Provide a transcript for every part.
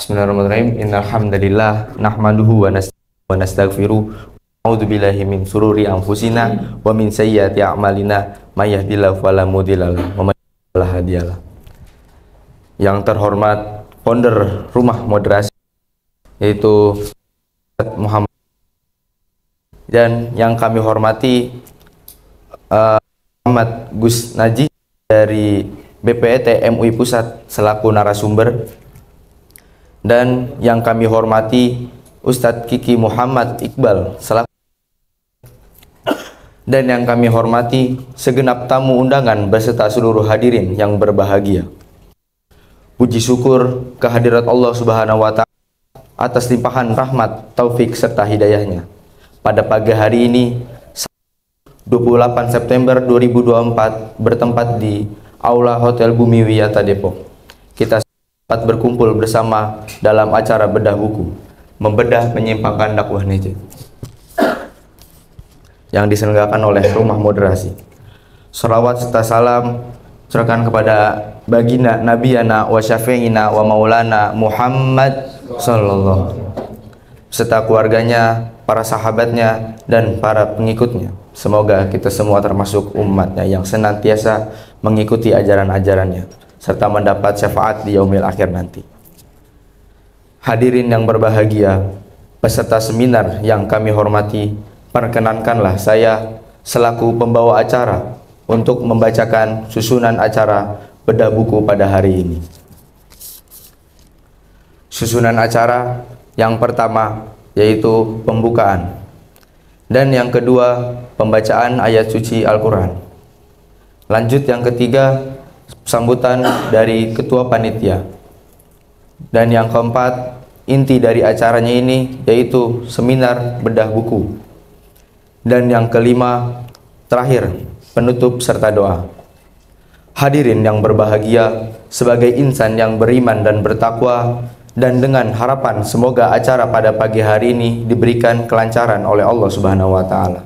Bismillahirrahmanirrahim. Innal hamdalillah nahmaduhu wa nastaghfiruh. A'udzubillahi min sururi anfusina wa min sayyiati a'malina. May yahdihillahu fala mudhillalah wa may yudhlil fala hadiyalah. Yang terhormat founder Rumah Moderasi yaitu Ustaz Muhammad, dan yang kami hormati Muhammad Gus Naji dari BPET MUI Pusat selaku narasumber, dan yang kami hormati Ustadz Kiki Muhammad Iqbal selaku, dan yang kami hormati segenap tamu undangan beserta seluruh hadirin yang berbahagia. Puji syukur kehadirat Allah Subhanahu wa Ta'ala atas limpahan rahmat, taufik serta hidayahnya. Pada pagi hari ini 28 September 2024 bertempat di Aula Hotel Bumi Wiyata Depok, kita berkumpul bersama dalam acara bedah buku, membedah menyimpangkan dakwah Najat yang diselenggarakan oleh Rumah Moderasi. Shalawat serta salam serahkan kepada baginda Nabiyana wa syafi'ina wa maulana Muhammad sallallahu serta keluarganya, para sahabatnya, dan para pengikutnya. Semoga kita semua termasuk umatnya yang senantiasa mengikuti ajaran-ajarannya serta mendapat syafaat di yaumil akhir nanti. Hadirin yang berbahagia, peserta seminar yang kami hormati, perkenankanlah saya selaku pembawa acara untuk membacakan susunan acara bedah buku pada hari ini. Susunan acara yang pertama yaitu pembukaan, dan yang kedua pembacaan ayat suci Al-Quran. Lanjut yang ketiga sambutan dari ketua panitia, dan yang keempat inti dari acaranya ini yaitu seminar bedah buku, dan yang kelima terakhir penutup serta doa. Hadirin yang berbahagia, sebagai insan yang beriman dan bertakwa, dan dengan harapan semoga acara pada pagi hari ini diberikan kelancaran oleh Allah Subhanahu wa Ta'ala,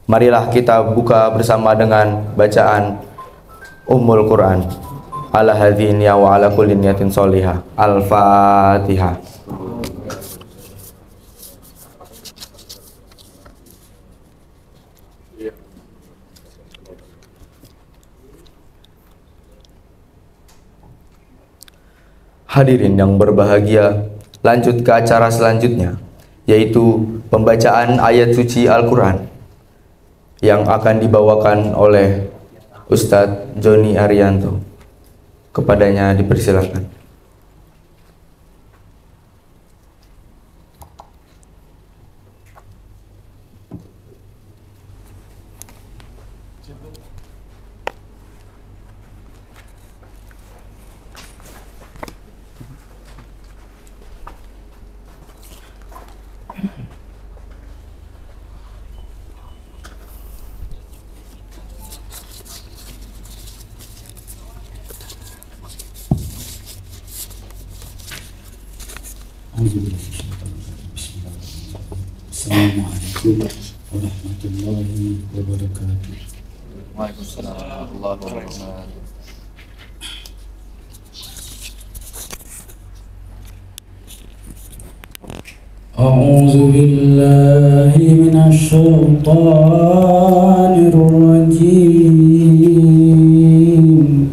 marilah kita buka bersama dengan bacaan Ummul Quran ala hadhihi niyya wa ala kulli niyatin sholihah. Al-Fatihah. Hadirin yang berbahagia, lanjut ke acara selanjutnya yaitu pembacaan ayat suci Al-Quran yang akan dibawakan oleh Ustadz Joni Arianto. Kepadanya dipersilakan. Assalamualaikum warahmatullahi wabarakatuh. Waalaikumsalam warahmatullahi wabarakatuh. A'udzu billahi minasy syaithanir rajim.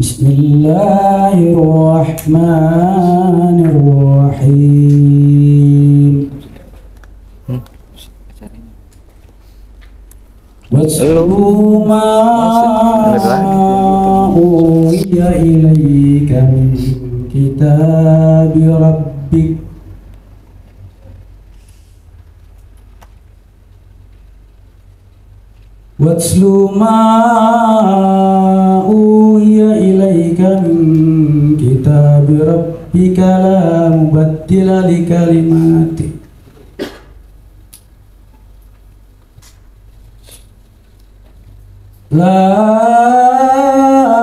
Bismillahirrahmanirrahim. Watlu ma uhiya ilaika min kitabi rabbik Watlu ma uhiya ilaika min kitabi rabbika la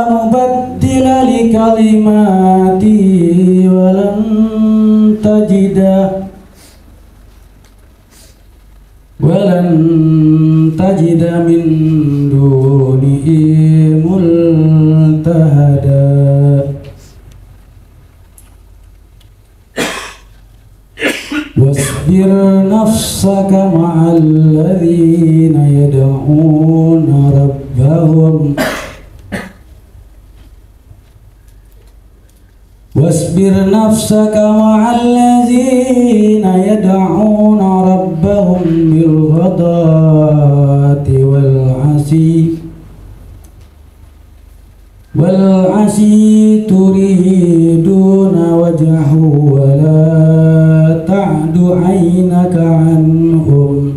mubaddila li kalimati walan tajida min dunihi multahada. واصبر نفسك مع الذين يدعون ربهم واصبر نفسك مع الذين يدعون ربهم بالغداة والعشي تريدون وجهه ولا تعد عينك عنهم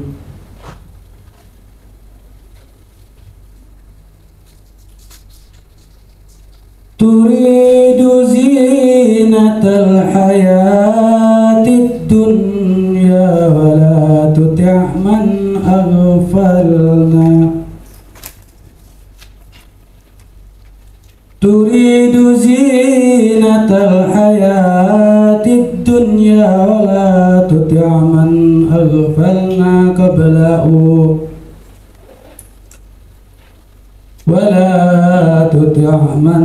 تريد زينة الحياة الدنيا ولا تطع من أغفلنا تريد زينة الحياة الدنيا ولا تطع من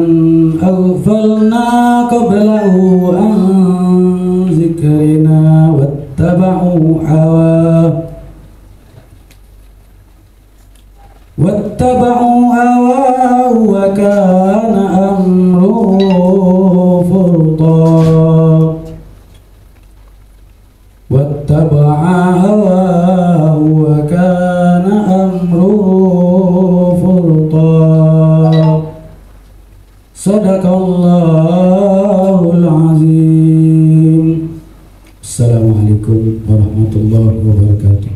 أغفلنا قبله عن ذكرنا واتبعوا هواه وكان أمره فرطا واتبع هواه وكان أمره فرطا صدق الله العظيم. Assalamualaikum warahmatullahi wabarakatuh.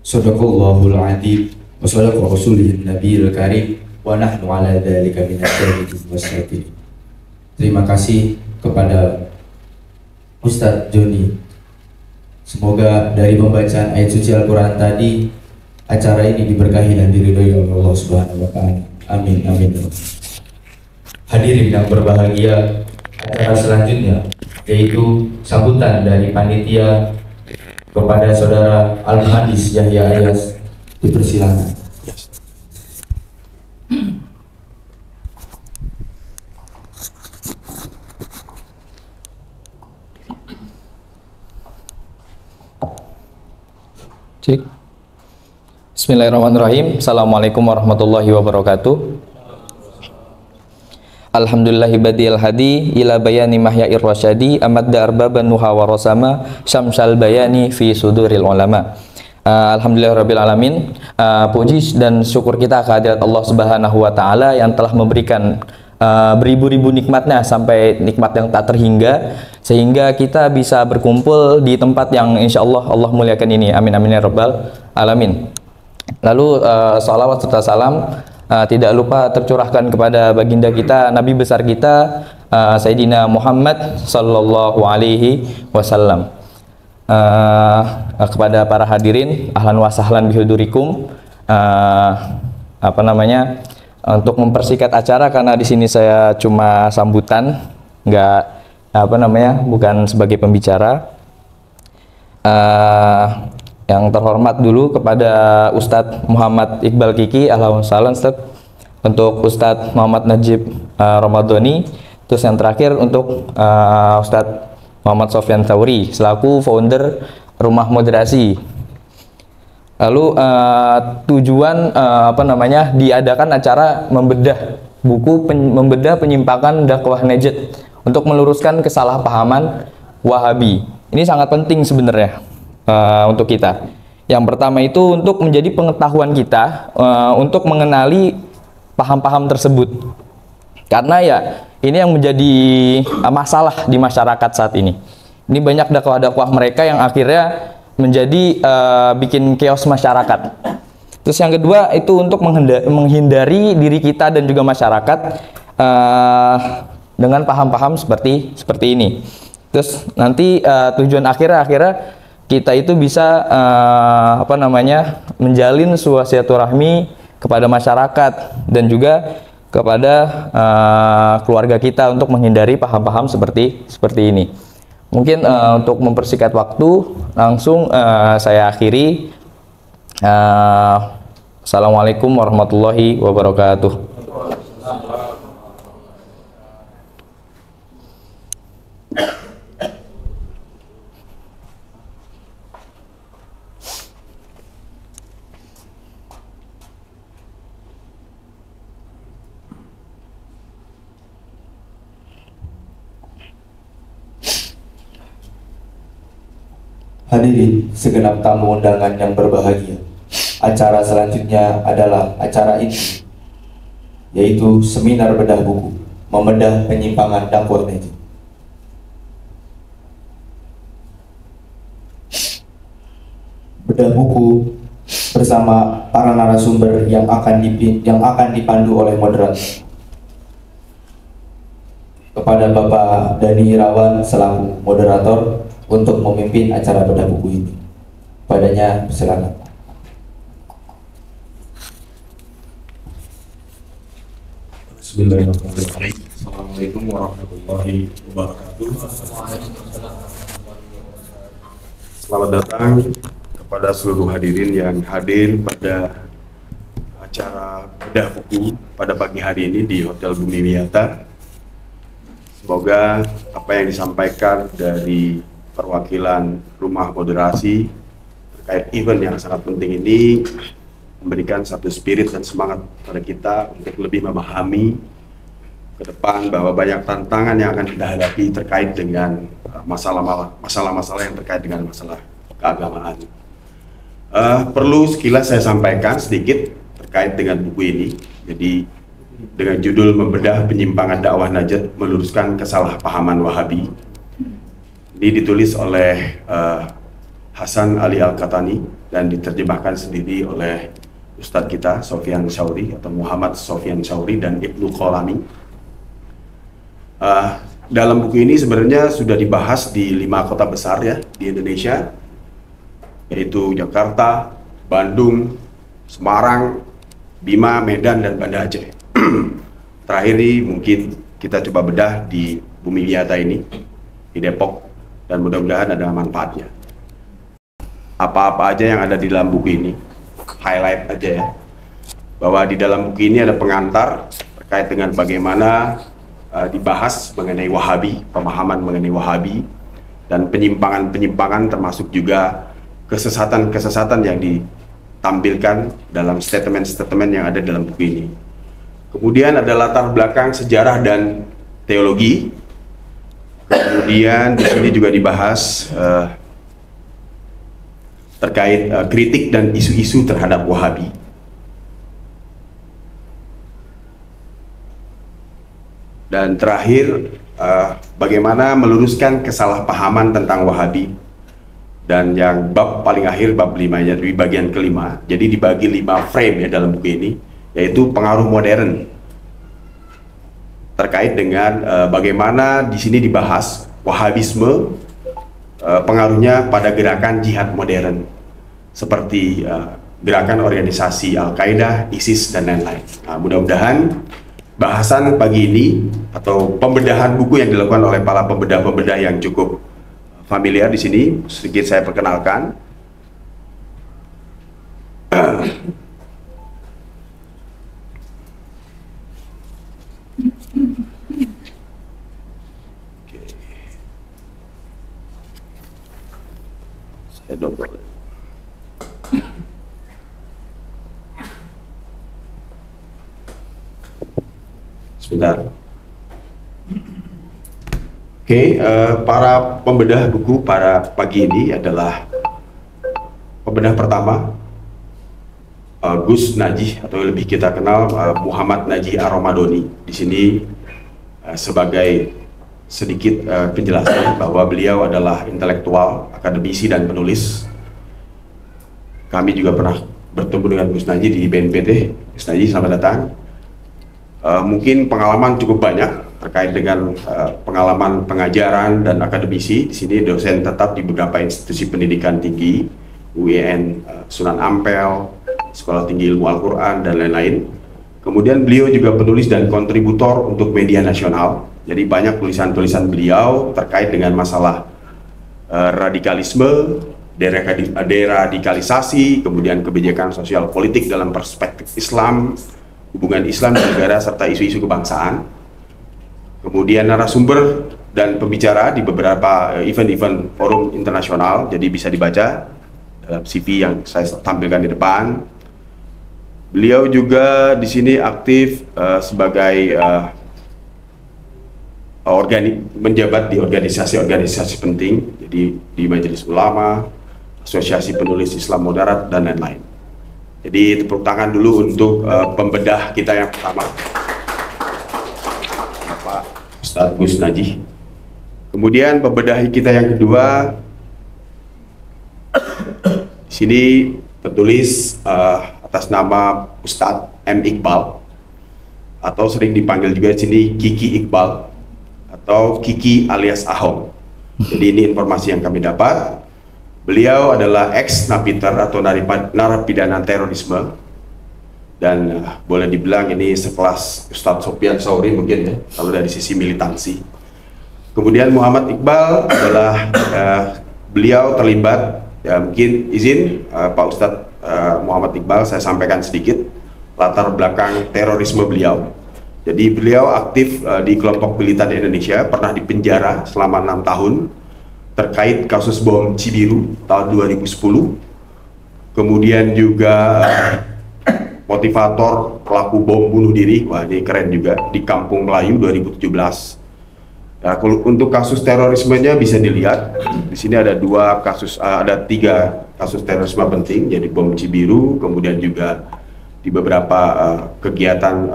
Sadaqallahul adzim wa sadaqa rasulihun nabiyil karim wa nahnu ala dzalika minasyahidin wasyakir. Terima kasih kepada Ustadz Joni. Semoga dari pembacaan ayat suci Al-Quran tadi acara ini diberkahi dan diridhoi oleh Allah Subhanahu wa taala. Amin amin. Hadirin yang berbahagia, acara selanjutnya yaitu sambutan dari panitia kepada saudara Al-Muhandis Yahya Ayas, dipersilakan. Cik. Bismillahirrahmanirrahim. Assalamualaikum warahmatullahi wabarakatuh. Alhamdulillahi badiyal hadi ila bayani mahyair rasyadi amadda arbaban nuha wa rasama syamsal bayani fi suduril ulama. Alhamdulillahirabbil alamin. Puji dan syukur kita kehadirat Allah Subhanahu wa taala yang telah memberikan beribu-ribu nikmatnya sampai nikmat yang tak terhingga, sehingga kita bisa berkumpul di tempat yang insya Allah muliakan ini. Amin amin ya rabbal alamin. Lalu salawat serta salam tidak lupa tercurahkan kepada baginda kita, Nabi besar kita, Sayyidina Muhammad sallallahu alaihi wasallam. Kepada para hadirin, ahlan wa sahlan bihudurikum. Untuk mempersingkat acara, karena di sini saya cuma sambutan, bukan sebagai pembicara. Yang terhormat dulu kepada Ustadz Muhammad Iqbal Kiki, ahlan wa sahlan Ustadz. Untuk Ustadz Muhammad Najib Ramadhani. Terus yang terakhir untuk Ustadz Muhammad Sofyan Thauri selaku founder Rumah Moderasi. Lalu tujuan diadakan acara membedah membedah penyimpangan dakwah Najd untuk meluruskan kesalahpahaman Wahabi. Ini sangat penting sebenarnya untuk kita. Yang pertama itu untuk menjadi pengetahuan kita untuk mengenali paham-paham tersebut. Karena ya ini yang menjadi masalah di masyarakat saat ini. Ini banyak dakwah-dakwah mereka yang akhirnya menjadi bikin chaos masyarakat. Terus yang kedua itu untuk menghindari diri kita dan juga masyarakat dengan paham-paham seperti ini. Terus nanti tujuan akhirnya kita itu bisa menjalin silaturahmi kepada masyarakat dan juga kepada keluarga kita untuk menghindari paham-paham seperti ini. Mungkin untuk mempersingkat waktu, langsung saya akhiri. Assalamualaikum warahmatullahi wabarakatuh. Hadirin segenap tamu undangan yang berbahagia, acara selanjutnya adalah acara inti, yaitu seminar bedah buku, membedah penyimpangan dakwah Najib. Bedah buku bersama para narasumber yang akan dipandu oleh moderator. Kepada Bapak Dani Irawan selaku moderator untuk memimpin acara bedah buku ini. Padanya silakan. Bismillahirrahmanirrahim. Assalamualaikum warahmatullahi wabarakatuh. Selamat datang kepada seluruh hadirin yang hadir pada acara bedah buku pada pagi hari ini di Hotel Bumi Wiyata. Semoga apa yang disampaikan dari perwakilan rumah moderasi terkait event yang sangat penting ini memberikan satu spirit dan semangat pada kita untuk lebih memahami ke depan bahwa banyak tantangan yang akan kita hadapi terkait dengan masalah-masalah yang terkait dengan masalah keagamaan. Perlu sekilas saya sampaikan sedikit terkait dengan buku ini. Jadi dengan judul Membedah Penyimpangan Dakwah Najd Meluruskan Kesalahpahaman Wahabi. Ini ditulis oleh Hasan Ali Al-Katani dan diterjemahkan sendiri oleh Ustadz kita Sofyan Sauri atau Muhammad Sofyan Sauri dan Ibnu Qolani. Dalam buku ini sebenarnya sudah dibahas di 5 kota besar ya di Indonesia, yaitu Jakarta, Bandung, Semarang, Bima, Medan, dan Banda Aceh. Terakhir ini mungkin kita coba bedah di Bumi Wiyata ini, di Depok, dan mudah-mudahan ada manfaatnya. Apa-apa aja yang ada di dalam buku ini, highlight aja ya, bahwa di dalam buku ini ada pengantar terkait dengan bagaimana dibahas mengenai Wahabi, pemahaman mengenai Wahabi, dan penyimpangan-penyimpangan termasuk juga kesesatan-kesesatan yang ditampilkan dalam statement-statement yang ada dalam buku ini. Kemudian ada latar belakang sejarah dan teologi. Kemudian di sini juga dibahas terkait kritik dan isu-isu terhadap Wahabi. Dan terakhir, bagaimana meluruskan kesalahpahaman tentang Wahabi. Dan yang bab paling akhir, bab 5 ya, di bagian kelima. Jadi dibagi 5 frame ya dalam buku ini, yaitu pengaruh modern. Terkait dengan bagaimana di sini dibahas Wahabisme, pengaruhnya pada gerakan jihad modern seperti gerakan organisasi Al-Qaeda, ISIS, dan lain-lain. Nah, mudah-mudahan bahasan pagi ini atau pembedahan buku yang dilakukan oleh para pembedah-pembedah yang cukup familiar di sini, sedikit saya perkenalkan. Saya double. Sebentar. Oke, para pembedah buku pada pagi ini adalah pembedah pertama, Gus Najih atau lebih kita kenal Muhammad Najih Ar-Ramadhani. Di sini sebagai sedikit penjelasan bahwa beliau adalah intelektual, akademisi, dan penulis. Kami juga pernah bertemu dengan Gus Najih di BNPT. Gus Najih, selamat datang. Mungkin pengalaman cukup banyak terkait dengan pengalaman pengajaran dan akademisi. Di sini dosen tetap di beberapa institusi pendidikan tinggi, UIN, Sunan Ampel, Sekolah Tinggi Ilmu Al-Quran, dan lain-lain. Kemudian beliau juga penulis dan kontributor untuk media nasional. Jadi banyak tulisan-tulisan beliau terkait dengan masalah radikalisme, deradikalisasi, kemudian kebijakan sosial politik dalam perspektif Islam, hubungan Islam dan negara, serta isu-isu kebangsaan. Kemudian narasumber dan pembicara di beberapa event-event forum internasional, jadi bisa dibaca dalam CV yang saya tampilkan di depan. Beliau juga di sini aktif sebagai menjabat di organisasi-organisasi penting, jadi di Majelis Ulama, Asosiasi Penulis Islam Moderat, dan lain-lain. Jadi tepuk tangan dulu untuk pembedah kita yang pertama, Bapak Ustadz Gus Najih. Kemudian pembedah kita yang kedua, di sini tertulis atas nama Ustadz M. Iqbal, atau sering dipanggil juga di sini Kiki Iqbal, atau Kiki alias Ahok. Jadi ini informasi yang kami dapat. Beliau adalah ex-napiter atau narapidana terorisme, dan boleh dibilang ini sekelas Ustadz Sofyan Sauri mungkin ya, kalau dari sisi militansi. Kemudian Muhammad Iqbal adalah beliau terlibat, ya mungkin izin Pak Ustadz Muhammad Iqbal saya sampaikan sedikit latar belakang terorisme beliau. Jadi beliau aktif di kelompok militan Indonesia, pernah dipenjara selama 6 tahun terkait kasus bom Cibiru tahun 2010. Kemudian juga motivator pelaku bom bunuh diri, wah ini keren juga, di Kampung Melayu 2017. Nah, untuk kasus terorismenya bisa dilihat di sini ada 3 kasus terorisme penting, jadi bom Cibiru, kemudian juga di beberapa kegiatan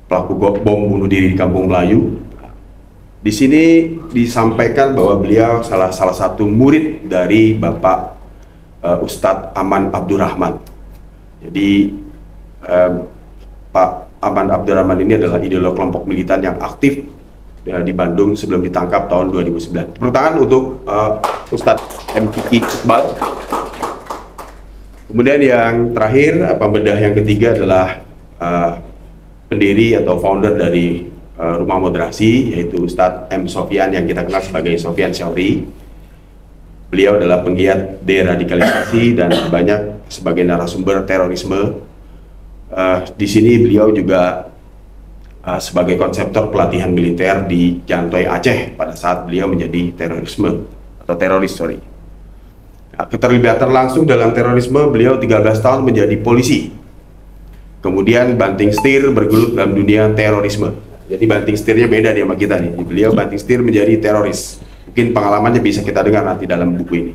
pelaku bom bunuh diri di Kampung Melayu. Di sini disampaikan bahwa beliau salah satu murid dari Bapak Ustadz Aman Abdurrahman. Jadi Pak Aman Abdurrahman ini adalah ideolog kelompok militan yang aktif di Bandung sebelum ditangkap tahun 2009. Tepuk tangan untuk Ustadz M. Kiki Iqbal. Kemudian yang terakhir, pembedah yang ketiga adalah pendiri atau founder dari Rumah Moderasi, yaitu Ustadz M. Sofyan yang kita kenal sebagai Sofyan Sauri. Beliau adalah penggiat deradikalisasi dan banyak sebagai narasumber terorisme. Di sini beliau juga sebagai konseptor pelatihan militer di Jantoy Aceh pada saat beliau menjadi teroris. Nah, keterlibatan langsung dalam terorisme beliau 13 tahun menjadi polisi. Kemudian banting setir bergelut dalam dunia terorisme. Jadi banting setirnya beda nih sama kita nih. Beliau banting setir menjadi teroris. Mungkin pengalamannya bisa kita dengar nanti dalam buku ini.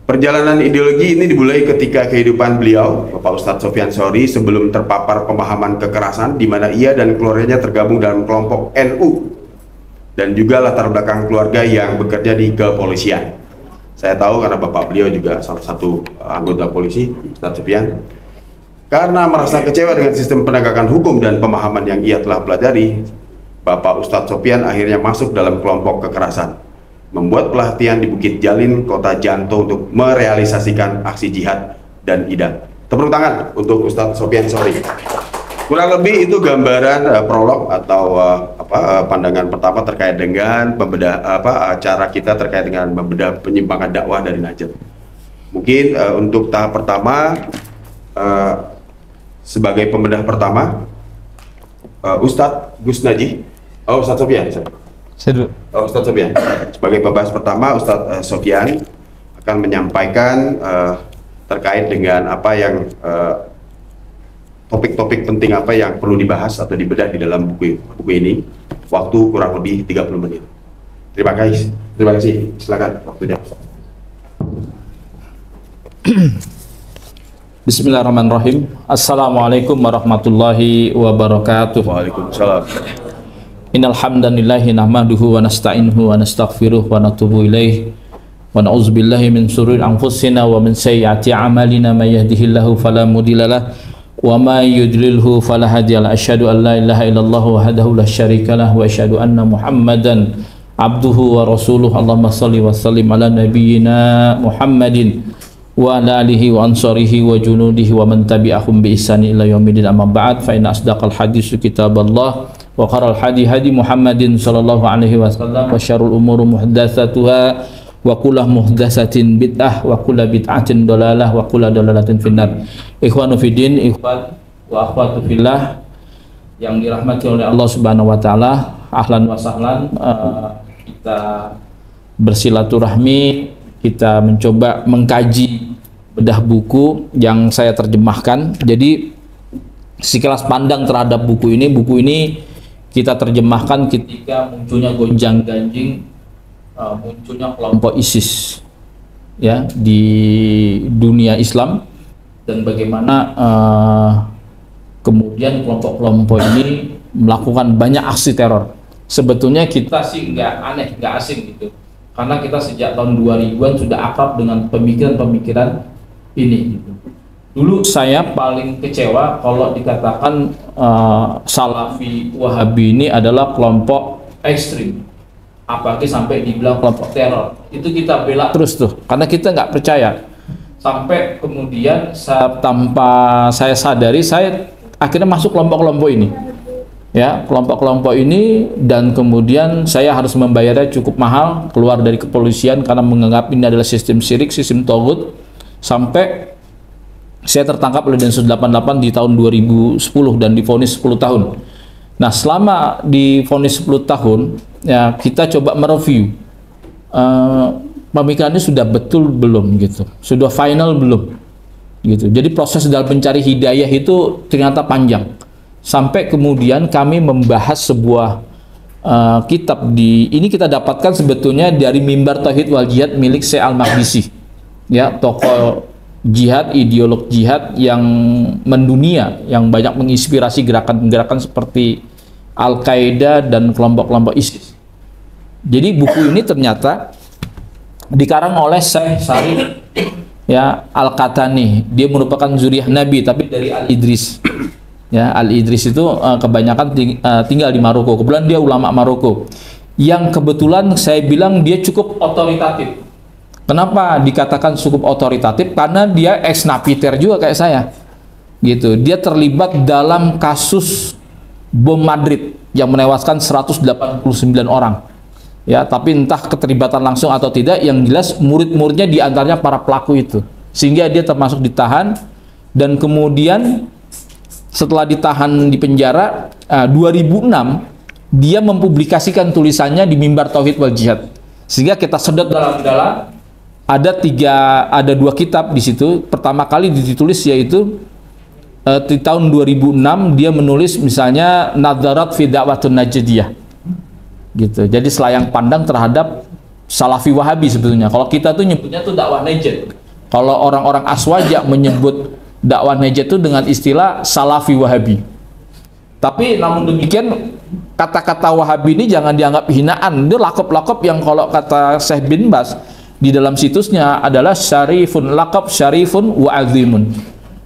Perjalanan ideologi ini dimulai ketika kehidupan beliau, Bapak Ustadz Sofyan Sauri, sebelum terpapar pemahaman kekerasan, di mana ia dan keluarganya tergabung dalam kelompok NU, dan juga latar belakang keluarga yang bekerja di kepolisian. Saya tahu karena Bapak beliau juga salah satu anggota polisi, Ustadz Sofyan. Karena merasa kecewa dengan sistem penegakan hukum dan pemahaman yang ia telah pelajari, Bapak Ustadz Sofyan akhirnya masuk dalam kelompok kekerasan, membuat pelatihan di Bukit Jalin, Kota Janto untuk merealisasikan aksi jihad dan IDA. Tepuk tangan untuk Ustadz Sofyan Sauri. Kurang lebih itu gambaran prolog atau pandangan pertama terkait dengan acara kita terkait dengan membedah penyimpangan dakwah dari Najd. Mungkin untuk tahap pertama, sebagai pembedah pertama, Ustadz Gus Najih, Ustadz Sofyan, Ustadz Sofyan. Sebagai pembahas pertama, Ustadz Sofyan akan menyampaikan terkait dengan apa yang topik-topik penting apa yang perlu dibahas atau dibedah di dalam buku ini. Waktu kurang lebih 30 menit. Terima kasih. Silakan waktunya. Bismillahirrahmanirrahim. Assalamualaikum warahmatullahi wabarakatuh. Waalaikumsalam. Innal hamdalillahi nahmaduhu wa nasta'inuhu wa nastaghfiruh wa natubu ilaih wa na'udzubillahi min shururi anfusina wa min sayyiati a'malina may yahdihillahu fala mudhillalah wa may yudlilhu fala hadiyalah. Asyhadu an la ilaha illallah wahdahu la syarikalah wa asyhadu anna Muhammadan abduhu wa rasuluh. Allahumma shalli wa sallim ala nabiyyina Muhammadin wa ala alihi wa ansarihi wa junudihi wa man tabi'ahum bi ihsani ila yaumil amma ba'd. Fa inna asdaqal hadits kitaballah wa kharal hadi Muhammadin sallallahu alaihi wasallam wa syarrul umuri muhdatsatuha wa kullu muhdatsatin bid'ah wa kullu bid'atin dhalalah wa kullu dhalalatin finnar. Ikhwanu fiddin, ikhwan wa akhwatu fillah yang dirahmati oleh Allah Subhanahu wa taala, ahlan wa sahlan. Kita bersilaturahmi, kita mencoba mengkaji bedah buku yang saya terjemahkan. Jadi sekilas pandang terhadap buku ini kita terjemahkan ketika munculnya gonjang-ganjing munculnya kelompok ISIS ya di dunia Islam, dan bagaimana kemudian kelompok-kelompok ini melakukan banyak aksi teror. Sebetulnya kita sih nggak aneh, nggak asing gitu, karena kita sejak tahun 2000-an sudah akrab dengan pemikiran-pemikiran ini gitu. Dulu saya paling kecewa kalau dikatakan Salafi Wahabi ini adalah kelompok ekstrim, apalagi sampai dibilang kelompok teror. Itu kita bela terus tuh, karena kita nggak percaya. Sampai kemudian tanpa saya sadari, saya akhirnya masuk kelompok-kelompok ini. Ya, kelompok-kelompok ini, dan kemudian saya harus membayarnya cukup mahal, keluar dari kepolisian karena menganggap ini adalah sistem syirik, sistem togut. Sampai saya tertangkap oleh Densus 88 di tahun 2010 dan divonis 10 tahun. Nah, selama divonis 10 tahun, ya kita coba mereview pemikirannya sudah betul belum gitu, sudah final belum gitu. Jadi proses dalam mencari hidayah itu ternyata panjang. Sampai kemudian kami membahas sebuah kitab ini kita dapatkan sebetulnya dari Mimbar Tauhid wal Jihad milik Syekh Al-Maqdisi, ya, tokoh jihad, ideolog jihad yang mendunia, yang banyak menginspirasi gerakan-gerakan seperti Al-Qaeda dan kelompok-kelompok ISIS. Jadi buku ini ternyata dikarang oleh Syekh Syarif ya Al-Qatani. Dia merupakan zuriyah Nabi tapi dari Al-Idris. Ya, Al-Idris itu kebanyakan tinggal di Maroko. Kebetulan dia ulama Maroko. Yang kebetulan saya bilang dia cukup otoritatif. Kenapa dikatakan cukup otoritatif? Karena dia ex napiter juga kayak saya. Gitu. Dia terlibat dalam kasus bom Madrid yang menewaskan 189 orang. Ya, tapi entah keterlibatan langsung atau tidak, yang jelas murid-muridnya diantaranya para pelaku itu. Sehingga dia termasuk ditahan, dan kemudian setelah ditahan di penjara 2006 dia mempublikasikan tulisannya di Mimbar Tauhid wal Jihad. Sehingga kita sedot dalam-dalam. Ada dua kitab di situ. Pertama kali ditulis yaitu di tahun 2006 dia menulis misalnya Nadzarat fi Da'watun Najdiyah. Gitu. Jadi selayang pandang terhadap Salafi Wahabi sebetulnya. Kalau kita tuh nyebutnya tuh dakwah Najd. Kalau orang-orang Aswaja menyebut dakwah Najd itu dengan istilah Salafi Wahabi. Tapi namun demikian kata-kata Wahabi ini jangan dianggap hinaan. Itu lakop-lakop yang kalau kata Syekh bin Bas di dalam situsnya adalah syarifun, lakop syarifun wa azimun.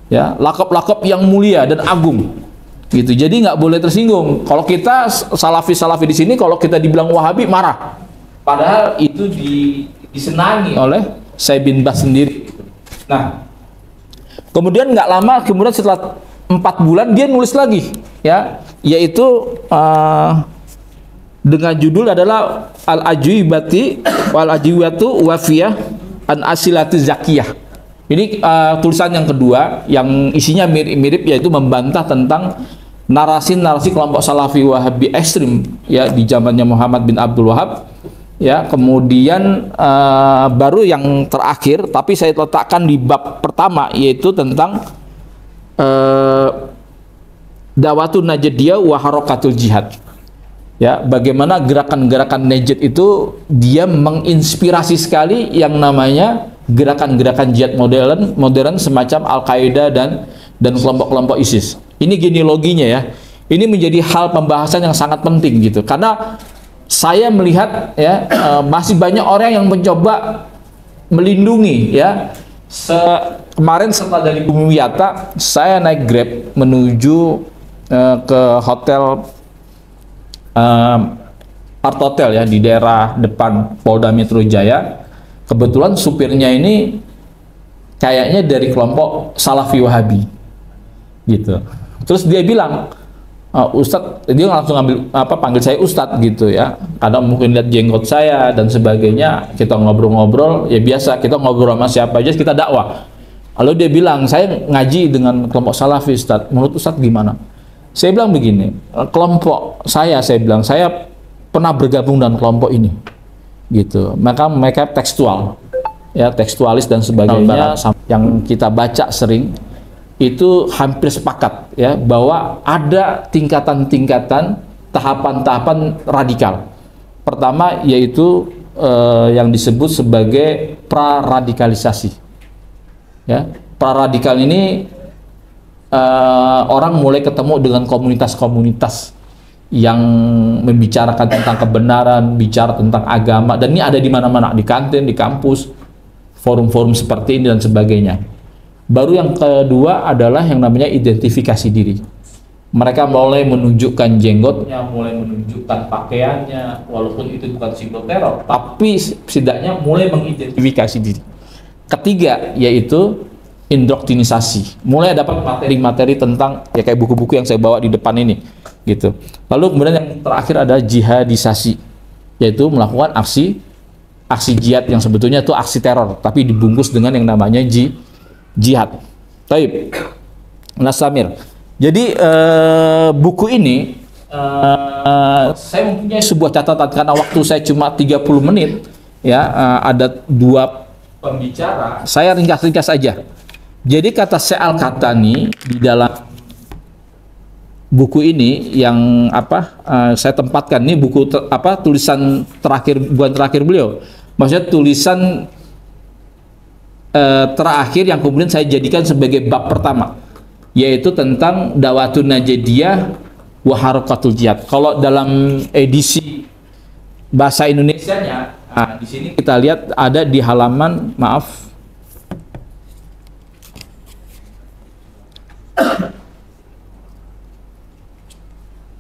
Ya, lakop-lakop yang mulia dan agung. Gitu. Jadi nggak boleh tersinggung. Kalau kita salafi di sini, kalau kita dibilang Wahabi marah. Padahal itu disenangi oleh Syekh bin Bas sendiri. Nah, kemudian nggak lama, kemudian setelah 4 bulan dia nulis lagi, ya, yaitu dengan judul adalah Al-Ajwibati wal-Ajwibatu wafiyah an asilati zakiyah. Ini tulisan yang kedua yang isinya mirip-mirip, yaitu membantah tentang narasi-narasi kelompok Salafi Wahabi ekstrim ya di zamannya Muhammad bin Abdul Wahab. Ya, kemudian baru yang terakhir, tapi saya letakkan di bab pertama, yaitu tentang Da'watun Najdiyah wa Harakatul Jihad. Ya, bagaimana gerakan-gerakan Najd itu dia menginspirasi sekali yang namanya gerakan-gerakan jihad modern semacam Al-Qaeda dan kelompok-kelompok ISIS. Ini genealoginya ya. Ini menjadi hal pembahasan yang sangat penting gitu. Karena saya melihat ya masih banyak orang yang mencoba melindungi ya. Kemarin setelah dari Bumi Wiyata, saya naik Grab menuju ke hotel Art Hotel ya di daerah depan Polda Metro Jaya. Kebetulan supirnya ini kayaknya dari kelompok Salafi Wahabi gitu. Terus dia bilang, Ustadz, dia langsung panggil saya Ustadz gitu ya. kadang mungkin lihat jenggot saya dan sebagainya, kita ngobrol-ngobrol, ya biasa kita ngobrol sama siapa aja kita dakwah. Lalu dia bilang, saya ngaji dengan kelompok salafi Ustaz, menurut Ustaz gimana? Saya bilang begini, kelompok saya bilang, saya pernah bergabung dengan kelompok ini, gitu. Maka mereka tekstual, ya tekstualis dan sebagainya, yang kita baca sering, itu hampir sepakat ya bahwa ada tingkatan-tingkatan, tahapan-tahapan radikal. Pertama yaitu yang disebut sebagai praradikalisasi. Ya, praradikal ini orang mulai ketemu dengan komunitas-komunitas yang membicarakan tentang kebenaran, bicara tentang agama, dan ini ada di mana-mana, di kantin, di kampus, forum-forum seperti ini dan sebagainya. Baru yang kedua adalah yang namanya identifikasi diri. Mereka mulai menunjukkan jenggotnya, mulai menunjukkan pakaiannya, walaupun itu bukan simbol teror, tapi setidaknya mulai mengidentifikasi diri. Ketiga yaitu indoktrinisasi, mulai dapat materi-materi tentang ya kayak buku-buku yang saya bawa di depan ini, gitu. Lalu kemudian yang terakhir ada jihadisasi, yaitu melakukan aksi jihad yang sebetulnya itu aksi teror, tapi dibungkus dengan yang namanya jihad. Taib. Nah, Samir. Jadi buku ini saya mempunyai sebuah catatan karena waktu saya cuma 30 menit ya, ada dua pembicara, saya ringkas-ringkas aja. Jadi kata Syekh Al-Qahtani di dalam buku ini yang saya tempatkan, ini buku tulisan terakhir, bukan terakhir beliau, maksudnya tulisan terakhir yang kemudian saya jadikan sebagai bab pertama, yaitu tentang Da'watun Najdiyah wa Harakatul Jihad. Kalau dalam edisi bahasa Indonesianya, di sini kita lihat ada di halaman, maaf,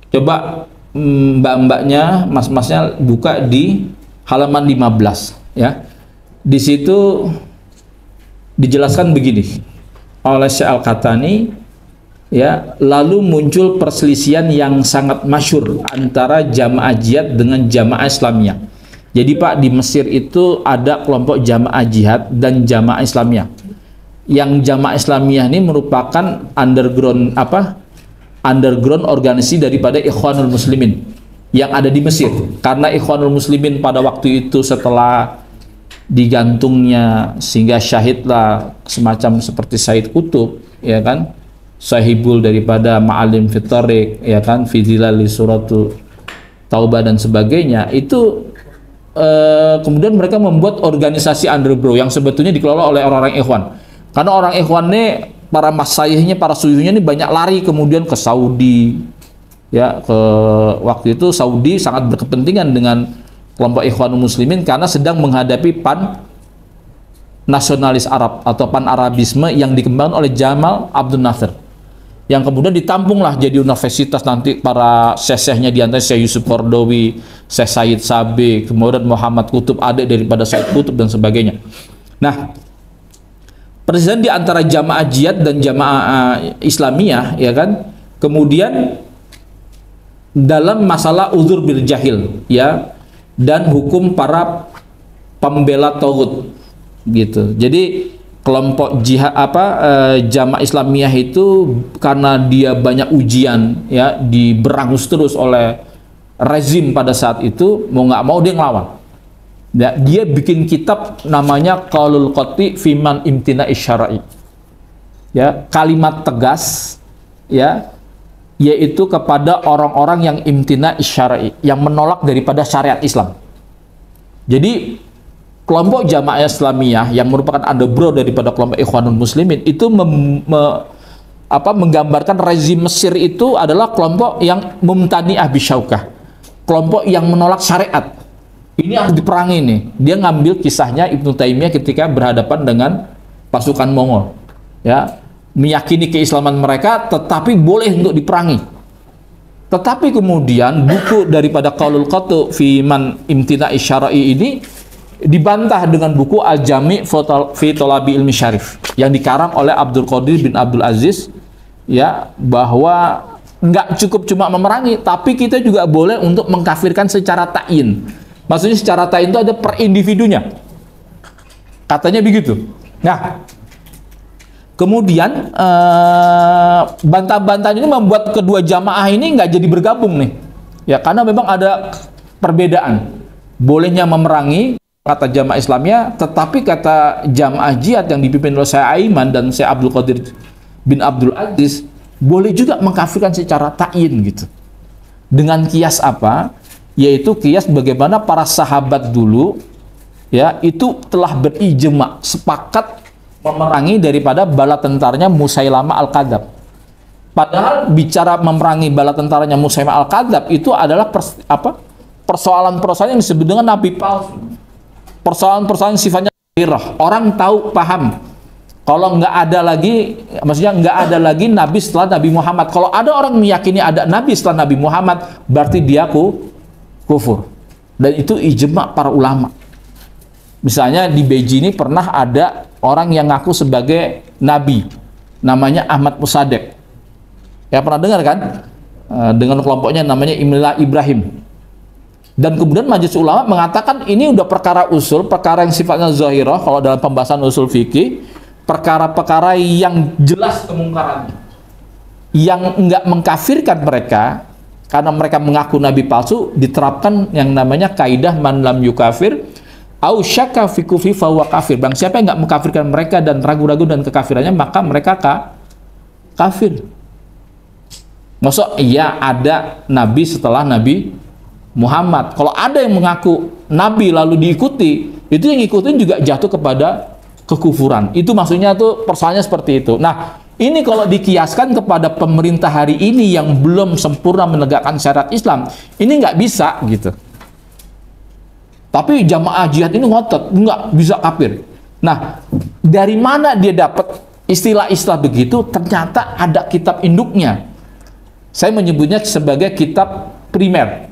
coba mbak-mbaknya, mas-masnya buka di halaman 15 ya. Di situ dijelaskan begini oleh Syekh Al-Qahtani ya, lalu muncul perselisihan yang sangat masyhur antara jamaah jihad dengan jamaah Islamiyah. Jadi Pak, di Mesir itu ada kelompok jamaah jihad dan jamaah Islamiyah. Yang jamaah Islamiyah ini merupakan underground organisasi daripada Ikhwanul Muslimin yang ada di Mesir. Karena Ikhwanul Muslimin pada waktu itu setelah digantungnya sehingga syahidlah semacam seperti Said Qutb, ya kan, sahibul daripada Ma'alim Fitarik, ya kan, Fidilali Suratu Taubah dan sebagainya, itu kemudian mereka membuat organisasi underground yang sebetulnya dikelola oleh orang-orang Ikhwan. Karena orang Ikhwan ini, para masyayihnya, para suyuhnya ini banyak lari kemudian ke Saudi, ya, ke waktu itu Saudi sangat berkepentingan dengan kelompok Ikhwanul Muslimin karena sedang menghadapi pan nasionalis Arab atau pan Arabisme yang dikembangkan oleh Jamal Abdul Nasser, yang kemudian ditampunglah jadi universitas nanti para syekh-syekhnya, di antara Syekh Yusuf Qaradawi, Syekh Said Sabiq, kemudian Muhammad Qutb, adik daripada Said Qutb dan sebagainya. Nah, perselisihan di antara jamaah jihad dan jamaah Islamiyah, ya kan, kemudian dalam masalah uzur bil jahil, ya, dan hukum para pembela taghut, gitu. Jadi kelompok jihad jamaah Islamiyah itu karena dia banyak ujian, ya, diberangus terus oleh rezim pada saat itu, mau nggak mau dia ngelawan. Ya, dia bikin kitab namanya Qaulul Qati Fiman Imtina Isyara'i, ya, kalimat tegas, ya, yaitu kepada orang-orang yang imtina isyara'i, yang menolak daripada syariat Islam. Jadi kelompok jamaah Islamiyah yang merupakan underground daripada kelompok Ikhwanul Muslimin itu menggambarkan rezim Mesir itu adalah kelompok yang mumtani'ah bisyaukah, kelompok yang menolak syariat. Ini harus diperangi nih. Dia ngambil kisahnya Ibnu Taimiyah ketika berhadapan dengan pasukan Mongol, ya, meyakini keislaman mereka tetapi boleh untuk diperangi. Tetapi kemudian buku daripada Qaulul Qati fi Man Imtina Isyara'i ini dibantah dengan buku Al-Jami' fi Thalabi Ilmi Syarif yang dikarang oleh Abdul Qadir bin Abdul Aziz, ya, bahwa nggak cukup cuma memerangi, tapi kita juga boleh untuk mengkafirkan secara ta'yin. Maksudnya secara ta'yin itu ada per individunya. Katanya begitu. Nah, kemudian bantah-bantahan ini membuat kedua jamaah ini nggak jadi bergabung nih. Ya, karena memang ada perbedaan. Bolehnya memerangi kata jamaah Islamnya, tetapi kata jamaah jihad yang dipimpin oleh Syekh Aiman dan Syekh Abdul Qadir bin Abdul Aziz boleh juga mengkafirkan secara ta'yin gitu. Dengan kias apa? Yaitu kias bagaimana para sahabat dulu ya itu telah berijma, sepakat memerangi daripada bala tentaranya Musailamah Al-Kadzab. Padahal bicara memerangi bala tentaranya Musailamah Al-Kadzab itu adalah persoalan-persoalan yang disebut dengan nabi palsu. Persoalan-persoalan yang sifatnya zahirah. Orang tahu, paham. Kalau nggak ada lagi, maksudnya nggak ada lagi nabi setelah Nabi Muhammad. Kalau ada orang meyakini ada nabi setelah Nabi Muhammad, berarti dia kufur. Dan itu ijma para ulama. Misalnya di Beji ini pernah ada orang yang ngaku sebagai nabi, namanya Ahmad Musaddiq. Ya pernah dengar kan? Dengan kelompoknya namanya Imla Ibrahim. Dan kemudian Majelis Ulama mengatakan ini udah perkara usul, perkara yang sifatnya zahirah kalau dalam pembahasan usul fikih, perkara-perkara yang jelas kemungkarannya, yang enggak mengkafirkan mereka karena mereka mengaku nabi palsu, diterapkan yang namanya kaidah man lam yukafir au syakka fi kufri fa huwa kafir. Bang, siapa yang enggak mengkafirkan mereka dan ragu-ragu dan kekafirannya, maka mereka kafir. Maksud iya ada nabi setelah Nabi Muhammad. Kalau ada yang mengaku nabi lalu diikuti, itu yang ngikutin juga jatuh kepada kekufuran. Itu maksudnya tuh persoalannya seperti itu. Nah, ini kalau dikiaskan kepada pemerintah hari ini yang belum sempurna menegakkan syariat Islam, ini nggak bisa gitu. Tapi jamaah jihad ini ngotot, nggak bisa kafir. Nah, dari mana dia dapat istilah-istilah begitu? Ternyata ada kitab induknya. Saya menyebutnya sebagai kitab primer.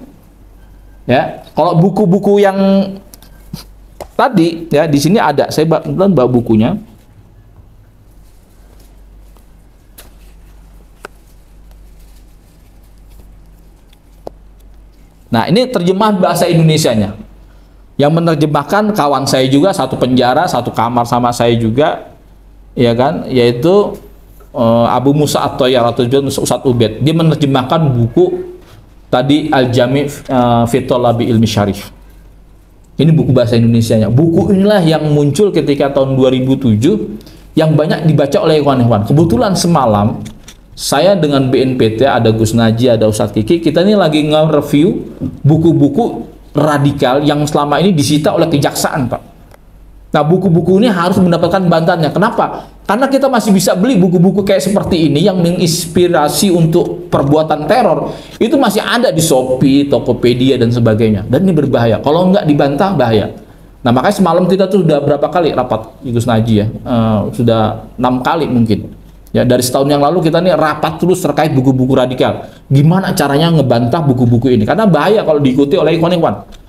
Ya, kalau buku-buku yang tadi ya di sini ada, saya bawa bukunya. Nah, ini terjemahan bahasa Indonesianya. Yang menerjemahkan kawan saya juga, satu penjara, satu kamar sama saya juga, ya kan, yaitu Abu Musa At-Thayyar atau Ustadz Ubed. Dia menerjemahkan buku tadi Al-Jami' fi Thalabi Ilmi Syarif. Ini buku bahasa Indonesianya. Buku inilah yang muncul ketika tahun 2007 yang banyak dibaca oleh ikhwan-ikhwan. Kebetulan semalam saya dengan BNPT, ada Gus Naji, ada Ustadz Kiki, kita ini lagi nge-review buku-buku radikal yang selama ini disita oleh kejaksaan, Pak. Nah, buku-buku ini harus mendapatkan bantahannya. Kenapa? Karena kita masih bisa beli buku-buku kayak seperti ini yang menginspirasi untuk perbuatan teror. Itu masih ada di Shopee, Tokopedia, dan sebagainya. Dan ini berbahaya. Kalau nggak dibantah, bahaya. Nah, makanya semalam kita tuh udah berapa kali rapat Gus Naji ya? Sudah 6 kali mungkin. Ya, dari setahun yang lalu kita nih rapat terus terkait buku-buku radikal. Gimana caranya ngebantah buku-buku ini? Karena bahaya kalau diikuti oleh ikhwan-ikhwan.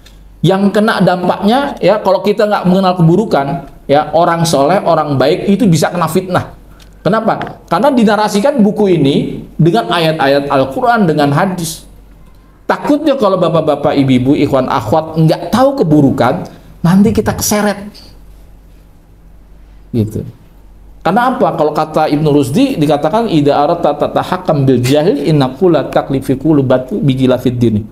Yang kena dampaknya ya kalau kita nggak mengenal keburukan, ya orang soleh, orang baik itu bisa kena fitnah. Kenapa? Karena dinarasikan buku ini dengan ayat-ayat Al-Quran, dengan hadis. Takutnya kalau bapak-bapak, ibu-ibu, ikhwan, akhwat nggak tahu keburukan, nanti kita keseret. Gitu. Karena apa? Kalau kata Ibnu Rusdi dikatakan idza aratta tatahakam bil jahil innaqula taklifi qulubatu bijilafid dini.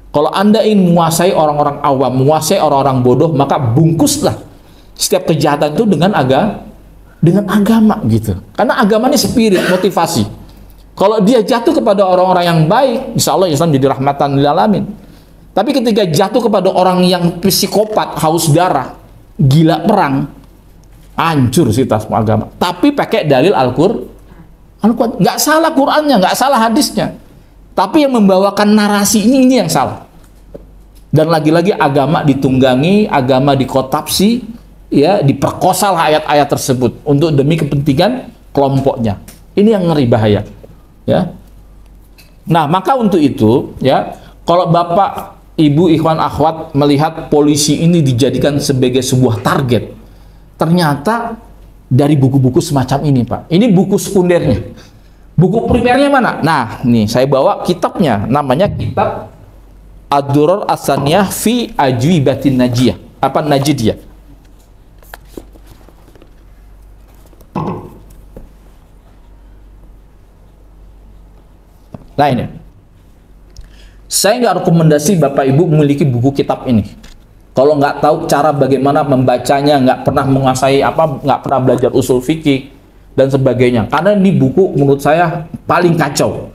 Kalau Anda ingin menguasai orang-orang awam, menguasai orang-orang bodoh, maka bungkuslah setiap kejahatan itu dengan agama gitu. Karena agama ini spirit, motivasi. Kalau dia jatuh kepada orang-orang yang baik, insya Allah Islam jadi rahmatan lil alamin. Tapi ketika jatuh kepada orang yang psikopat, haus darah, gila perang, hancur sih tas agama. Tapi pakai dalil Al-Quran, nggak salah Qurannya, nggak salah hadisnya. Tapi yang membawakan narasi ini yang salah. Dan lagi-lagi agama ditunggangi, agama dikotapsi, ya diperkosa ayat-ayat tersebut untuk demi kepentingan kelompoknya. Ini yang ngeri, bahaya. Ya. Nah, maka untuk itu, ya, kalau bapak, ibu, ikhwan, akhwat melihat polisi ini dijadikan sebagai sebuah target, ternyata dari buku-buku semacam ini, Pak. Ini buku sekundernya. Buku primernya mana? Nah, nih saya bawa kitabnya, namanya kitab Ad-Durar As-Saniyah fi Ajwibatin Najiyah. Apa Najidiyah? Nah ini, saya nggak rekomendasi Bapak Ibu memiliki buku kitab ini. Kalau nggak tahu cara bagaimana membacanya, nggak pernah menguasai apa, nggak pernah belajar usul fikih dan sebagainya. Karena ini buku menurut saya paling kacau,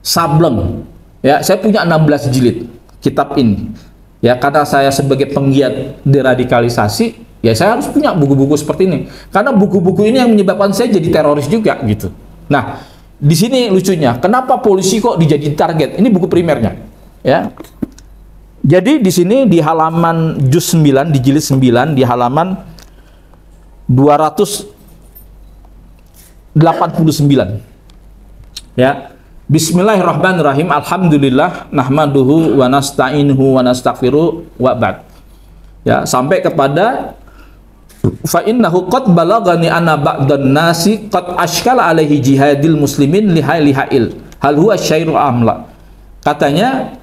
sableng. Ya, saya punya 16 jilid kitab ini. Ya, karena saya sebagai penggiat deradikalisasi, ya saya harus punya buku-buku seperti ini. Karena buku-buku ini yang menyebabkan saya jadi teroris juga gitu. Nah, di sini lucunya, kenapa polisi kok dijadiin target? Ini buku primernya, ya. Jadi di sini di halaman juz 9, di jilid 9, di halaman 289. Ya. Bismillahirrahmanirrahim. Alhamdulillah nahmaduhu wa nasta'inuhu wa nastaghfiruh wa ba'd. Ya, sampai kepada fa innahu qad balagani anna ba'dan nasi qad ashkala alaihi jihadil muslimin lihail hal huwa syairu amla. Katanya,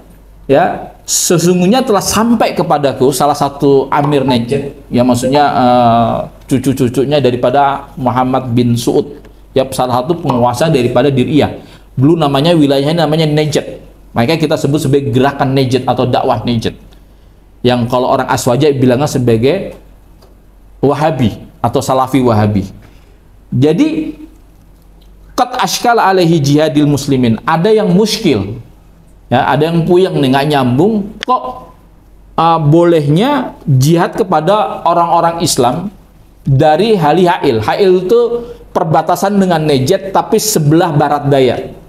ya, sesungguhnya telah sampai kepadaku salah satu Amir Najd, ya maksudnya cucu-cucunya daripada Muhammad bin Su'ud, ya salah satu penguasa daripada Diriyah. Dulu namanya wilayahnya namanya Najd. Makanya kita sebut sebagai gerakan Najd atau dakwah Najd. Yang kalau orang Aswaja bilangnya sebagai Wahabi atau Salafi Wahabi. Jadi qad ashkala alaihi jihadil muslimin. Ada yang muskil. Ya, ada yang puyeng nih, nggak nyambung. Kok bolehnya jihad kepada orang-orang Islam dari Hail. Hail itu perbatasan dengan Najd tapi sebelah barat daya.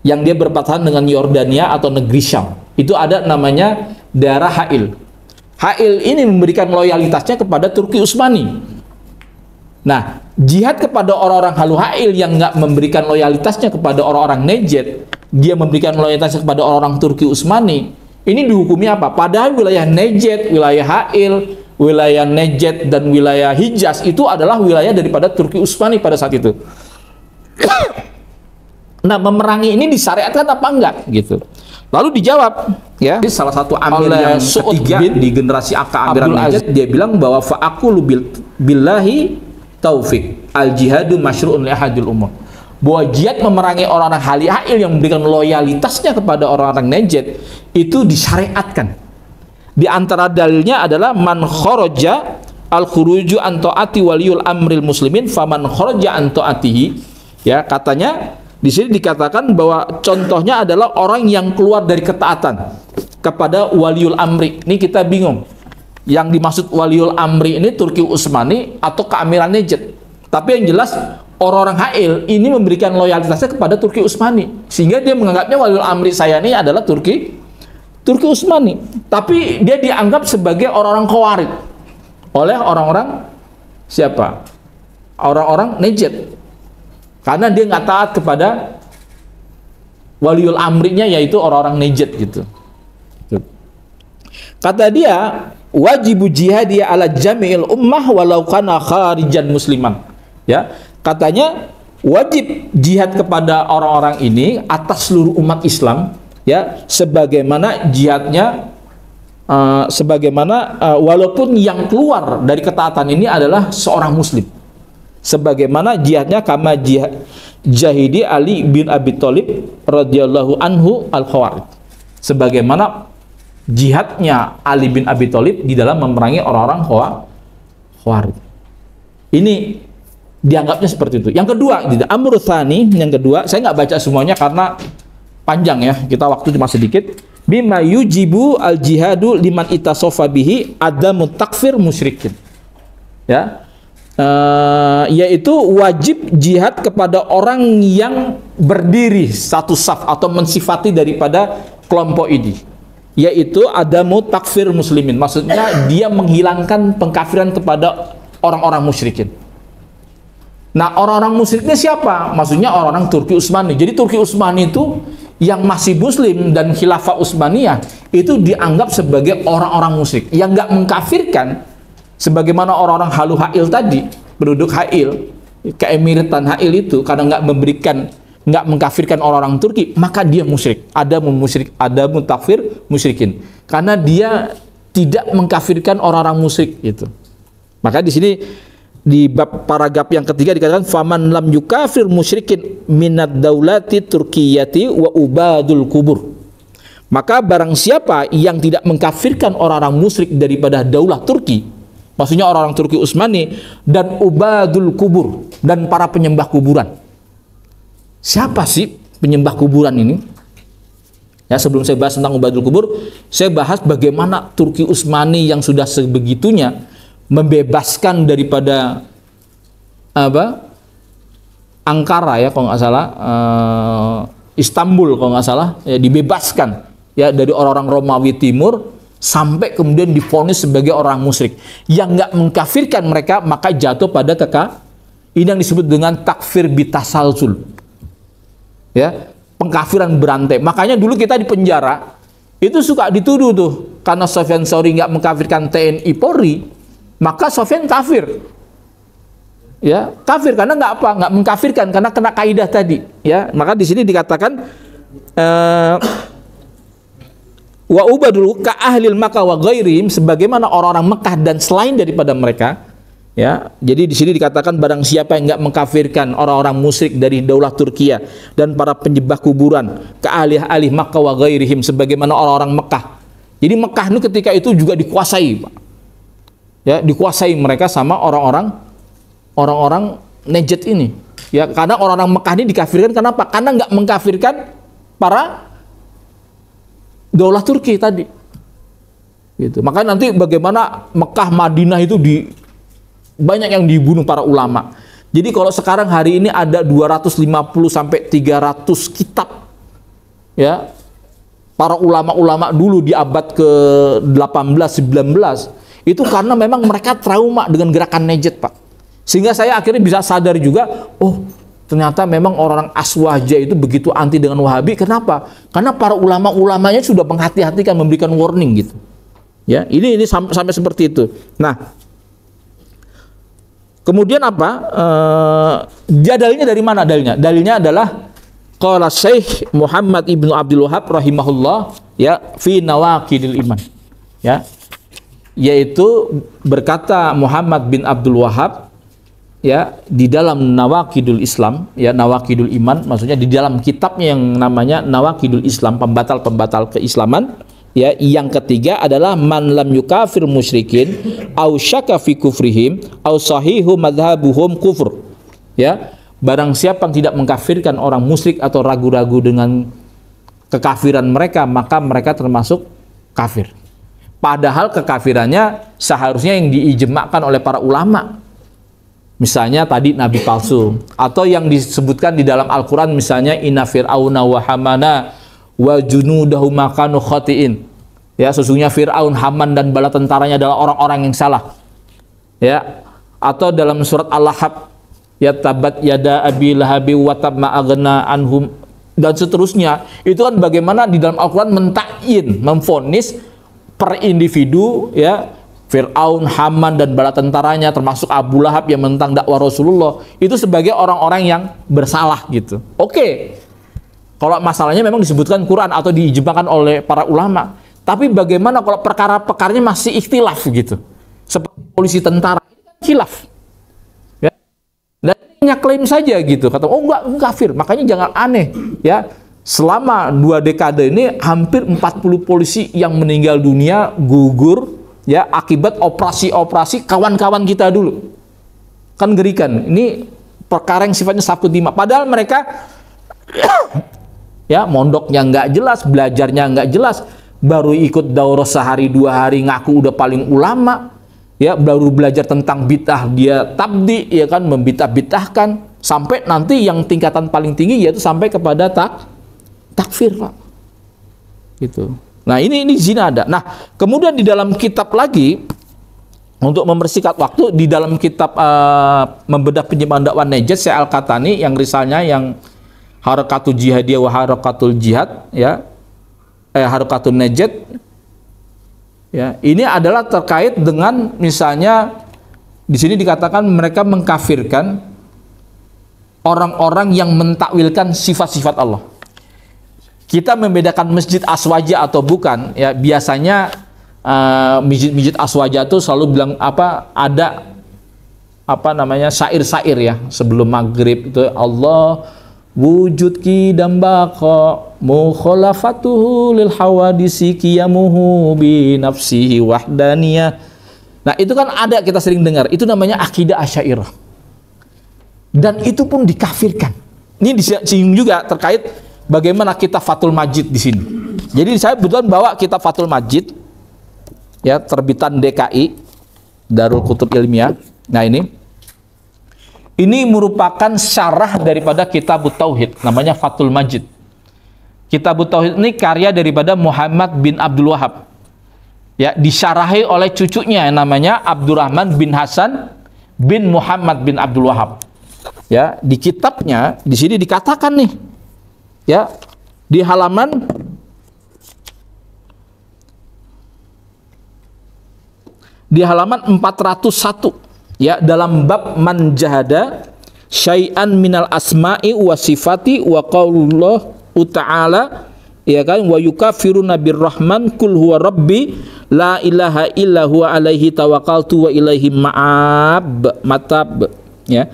Yang dia berbatasan dengan Yordania atau negeri Syam. Itu ada namanya daerah Hail. Hail ini memberikan loyalitasnya kepada Turki Utsmani. Nah, jihad kepada orang-orang Halu Hail yang nggak memberikan loyalitasnya kepada orang-orang Najd, dia memberikan loyalitasnya kepada orang-orang Turki Utsmani, ini dihukumi apa? Padahal wilayah Najd, wilayah Hail, wilayah Najd dan wilayah Hijaz itu adalah wilayah daripada Turki Utsmani pada saat itu. Nah, memerangi ini disyariatkan apa enggak gitu. Lalu dijawab, ya, salah satu amir yang ketiga di generasi Abdul Aziz, dia bilang bahwa fa'aqulu billahi taufik al jihadu masyru'un li ahadil umur. Bahwa jihad memerangi orang-orang Hail yang memberikan loyalitasnya kepada orang-orang Najd itu disyariatkan. Di antara dalilnya adalah man kharaja al khuruju an taati waliyul amril muslimin faman kharaja an taatihi. Ya, katanya di sini dikatakan bahwa contohnya adalah orang yang keluar dari ketaatan kepada waliul amri. Ini kita bingung. Yang dimaksud waliul amri ini Turki Utsmani atau keamiran Najd. Tapi yang jelas orang-orang Hail ini memberikan loyalitasnya kepada Turki Utsmani, sehingga dia menganggapnya waliul amri saya ini adalah Turki Utsmani. Tapi dia dianggap sebagai orang-orang Khawarij oleh orang-orang siapa? Orang-orang Najd. Karena dia nggak taat kepada waliul amrinya, yaitu orang-orang Najd gitu. Kata dia, wajibu jihadi ala jami'il ummah walau kana kharijan musliman. Ya, katanya wajib jihad kepada orang-orang ini atas seluruh umat Islam, ya, sebagaimana jihadnya walaupun yang keluar dari ketaatan ini adalah seorang muslim. Sebagaimana jihadnya kama jahidi Ali bin Abi Thalib radhiyallahu anhu al-Khawarij. Sebagaimana jihadnya Ali bin Abi Thalib di dalam memerangi orang-orang Khawarij. Ini dianggapnya seperti itu. Yang kedua, amru tsani, yang kedua, saya nggak baca semuanya karena panjang ya, kita waktu cuma sedikit. Bima yujibu al-jihadu liman itasofa bihi adamu takfir musyrikin. Ya. Yaitu wajib jihad kepada orang yang berdiri satu saf atau mensifati daripada kelompok ini, yaitu adamu takfir muslimin, maksudnya dia menghilangkan pengkafiran kepada orang-orang musyrikin. Nah, orang-orang musyriknya siapa? Maksudnya orang-orang Turki Utsmani. Jadi Turki Utsmani itu yang masih muslim dan khilafah Utsmaniyah itu dianggap sebagai orang-orang musyrik yang nggak mengkafirkan. Sebagaimana orang-orang Halu Hail tadi, penduduk Hail, keemiritan Hail itu karena nggak memberikan nggak mengkafirkan orang-orang Turki, maka dia musyrik. Ada takfir musyrikin. Karena dia tidak mengkafirkan orang-orang musyrik itu. Maka di sini di bab paragraf yang ketiga dikatakan faman lam yukafir musyrikin minad daulati turkiyati wa ubadul kubur. Maka barang siapa yang tidak mengkafirkan orang-orang musyrik daripada daulah Turki, maksudnya orang-orang Turki Utsmani dan ubadul kubur dan para penyembah kuburan. Siapa sih penyembah kuburan ini? Ya, sebelum saya bahas tentang ubadul kubur, saya bahas bagaimana Turki Utsmani yang sudah sebegitunya membebaskan daripada Ankara ya kalau nggak salah, Istanbul kalau nggak salah, ya, dibebaskan ya dari orang-orang Romawi Timur sampai kemudian divonis sebagai orang musyrik yang nggak mengkafirkan mereka, maka jatuh pada ini yang disebut dengan takfir bitasalsul, ya, pengkafiran berantai. Makanya dulu kita di penjara itu suka dituduh tuh, karena Sufyan Tsauri nggak mengkafirkan TNI Polri, maka Sufyan kafir, ya, kafir karena nggak mengkafirkan, karena kena kaidah tadi, ya. Maka di sini dikatakan wa ubadul ka ahlil Makkah wa ghairihim, sebagaimana orang-orang Mekah dan selain daripada mereka, ya. Jadi di sini dikatakan barang siapa yang nggak mengkafirkan orang-orang musyrik dari daulah Turkiya dan para penyembah kuburan, ka ahli Makkah wa ghairihim, sebagaimana orang-orang Mekah. Jadi Mekah itu ketika itu juga dikuasai, Pak. Ya, dikuasai mereka sama orang-orang Najd ini. Ya, karena orang-orang Mekah ini dikafirkan, kenapa? Karena nggak mengkafirkan para daulah Turki tadi, gitu. Maka nanti bagaimana Mekah Madinah itu banyak yang dibunuh para ulama. Jadi kalau sekarang hari ini ada 250 sampai 300 kitab, ya, para ulama-ulama dulu di abad ke-18 19 itu karena memang mereka trauma dengan gerakan Najd, Pak. Sehingga saya akhirnya bisa sadar juga, oh, ternyata memang orang Aswaja itu begitu anti dengan Wahabi. Kenapa? Karena para ulama-ulamanya sudah menghati-hatikan, memberikan warning gitu. Ya, ini sampai seperti itu. Nah, kemudian apa? Dalilnya dari mana dalilnya? Dalilnya adalah qala Syekh Muhammad Ibnu Abdul Wahhab rahimahullah, ya, fi Nawaqidil Iman. Ya. Yaitu berkata Muhammad bin Abdul Wahhab, ya, di dalam Nawaqidul Islam, ya, Nawaqidul Iman, maksudnya di dalam kitabnya yang namanya Nawaqidul Islam, pembatal-pembatal keislaman, ya, yang ketiga adalah man lam yukafir musyrikin au syaka fi kufrihim au sahihu madhabuhum kufur. Ya, barang siapa yang tidak mengkafirkan orang musyrik atau ragu-ragu dengan kekafiran mereka, maka mereka termasuk kafir. Padahal kekafirannya seharusnya yang diijma'kan oleh para ulama. Misalnya tadi nabi palsu, atau yang disebutkan di dalam Al-Quran, misalnya inna fir'auna wa hamana wa junudahu makanu khati'in. Ya, sesungguhnya Fir'aun, Haman dan bala tentaranya adalah orang-orang yang salah. Ya, atau dalam surat Al-Lahab, ya, tabat yada abi lahabi wa tab ma aghna anhum, dan seterusnya. Itu kan bagaimana di dalam Al-Quran mentakyin, memvonis per individu, ya, Fir'aun, Haman dan bala tentaranya, termasuk Abu Lahab yang menentang dakwah Rasulullah, itu sebagai orang-orang yang bersalah gitu. Oke, kalau masalahnya memang disebutkan Quran atau diijma'kan oleh para ulama, tapi bagaimana kalau perkara-perkaranya masih ikhtilaf gitu, seperti polisi tentara, khilaf, ya, dan hanya klaim saja gitu, kata oh enggak kafir. Makanya jangan aneh, ya, selama 2 dekade ini hampir 40 polisi yang meninggal dunia gugur, ya, akibat operasi-operasi kawan-kawan kita dulu. Kan ngerikan. Ini perkara yang sifatnya sabtu dima. Padahal mereka ya, mondoknya nggak jelas, belajarnya nggak jelas, baru ikut daurah sehari 2 hari ngaku udah paling ulama, ya, baru belajar tentang bid'ah dia tabdi, ya kan, membid'ah-bid'ahkan, sampai nanti yang tingkatan paling tinggi yaitu sampai kepada takfir, Pak. Gitu. Nah, ini zina ada. Nah, kemudian di dalam kitab lagi, untuk mempersingkat waktu, di dalam kitab membedah penyembahan dakwah Najd, Syekh Al-Qatani, yang risalnya yang Harakatul Jihadiyah wa Harakatul Jihad, ya, Harakatul Najd, ya, ini adalah terkait dengan misalnya di sini dikatakan mereka mengkafirkan orang-orang yang mentakwilkan sifat-sifat Allah. Kita membedakan masjid aswaja atau bukan, ya biasanya masjid aswaja itu selalu bilang ada syair-syair ya sebelum maghrib itu, Allah wujud qidam baqa mukhalafatuhu lil hawadisi qiyamuhu bi nafsihi wahdaniyah. Nah itu kan ada, kita sering dengar, itu namanya akidah Asy'ariyah. Dan itu pun dikafirkan. Ini disinggung juga terkait bagaimana kitab Fathul Majid di sini. Jadi saya kebetulan bawa kitab Fathul Majid ya, terbitan DKI Darul Kutub Ilmiah. Nah ini merupakan syarah daripada Kitabut Tauhid, namanya Fathul Majid. Kitabut Tauhid ini karya daripada Muhammad bin Abdul Wahab. Ya, disyarahi oleh cucunya yang namanya Abdurrahman bin Hasan bin Muhammad bin Abdul Wahab. Ya, di kitabnya di sini dikatakan nih, ya, di halaman 401, ya, dalam bab man jahada syai'an minal asma'i wa sifati wa qaulullah ta'ala, ya kan, wa yukafiruna birrahman kul huwa rabbi la ilaha illa huwa alaihi tawakkaltu wa ilaihi matab, ya.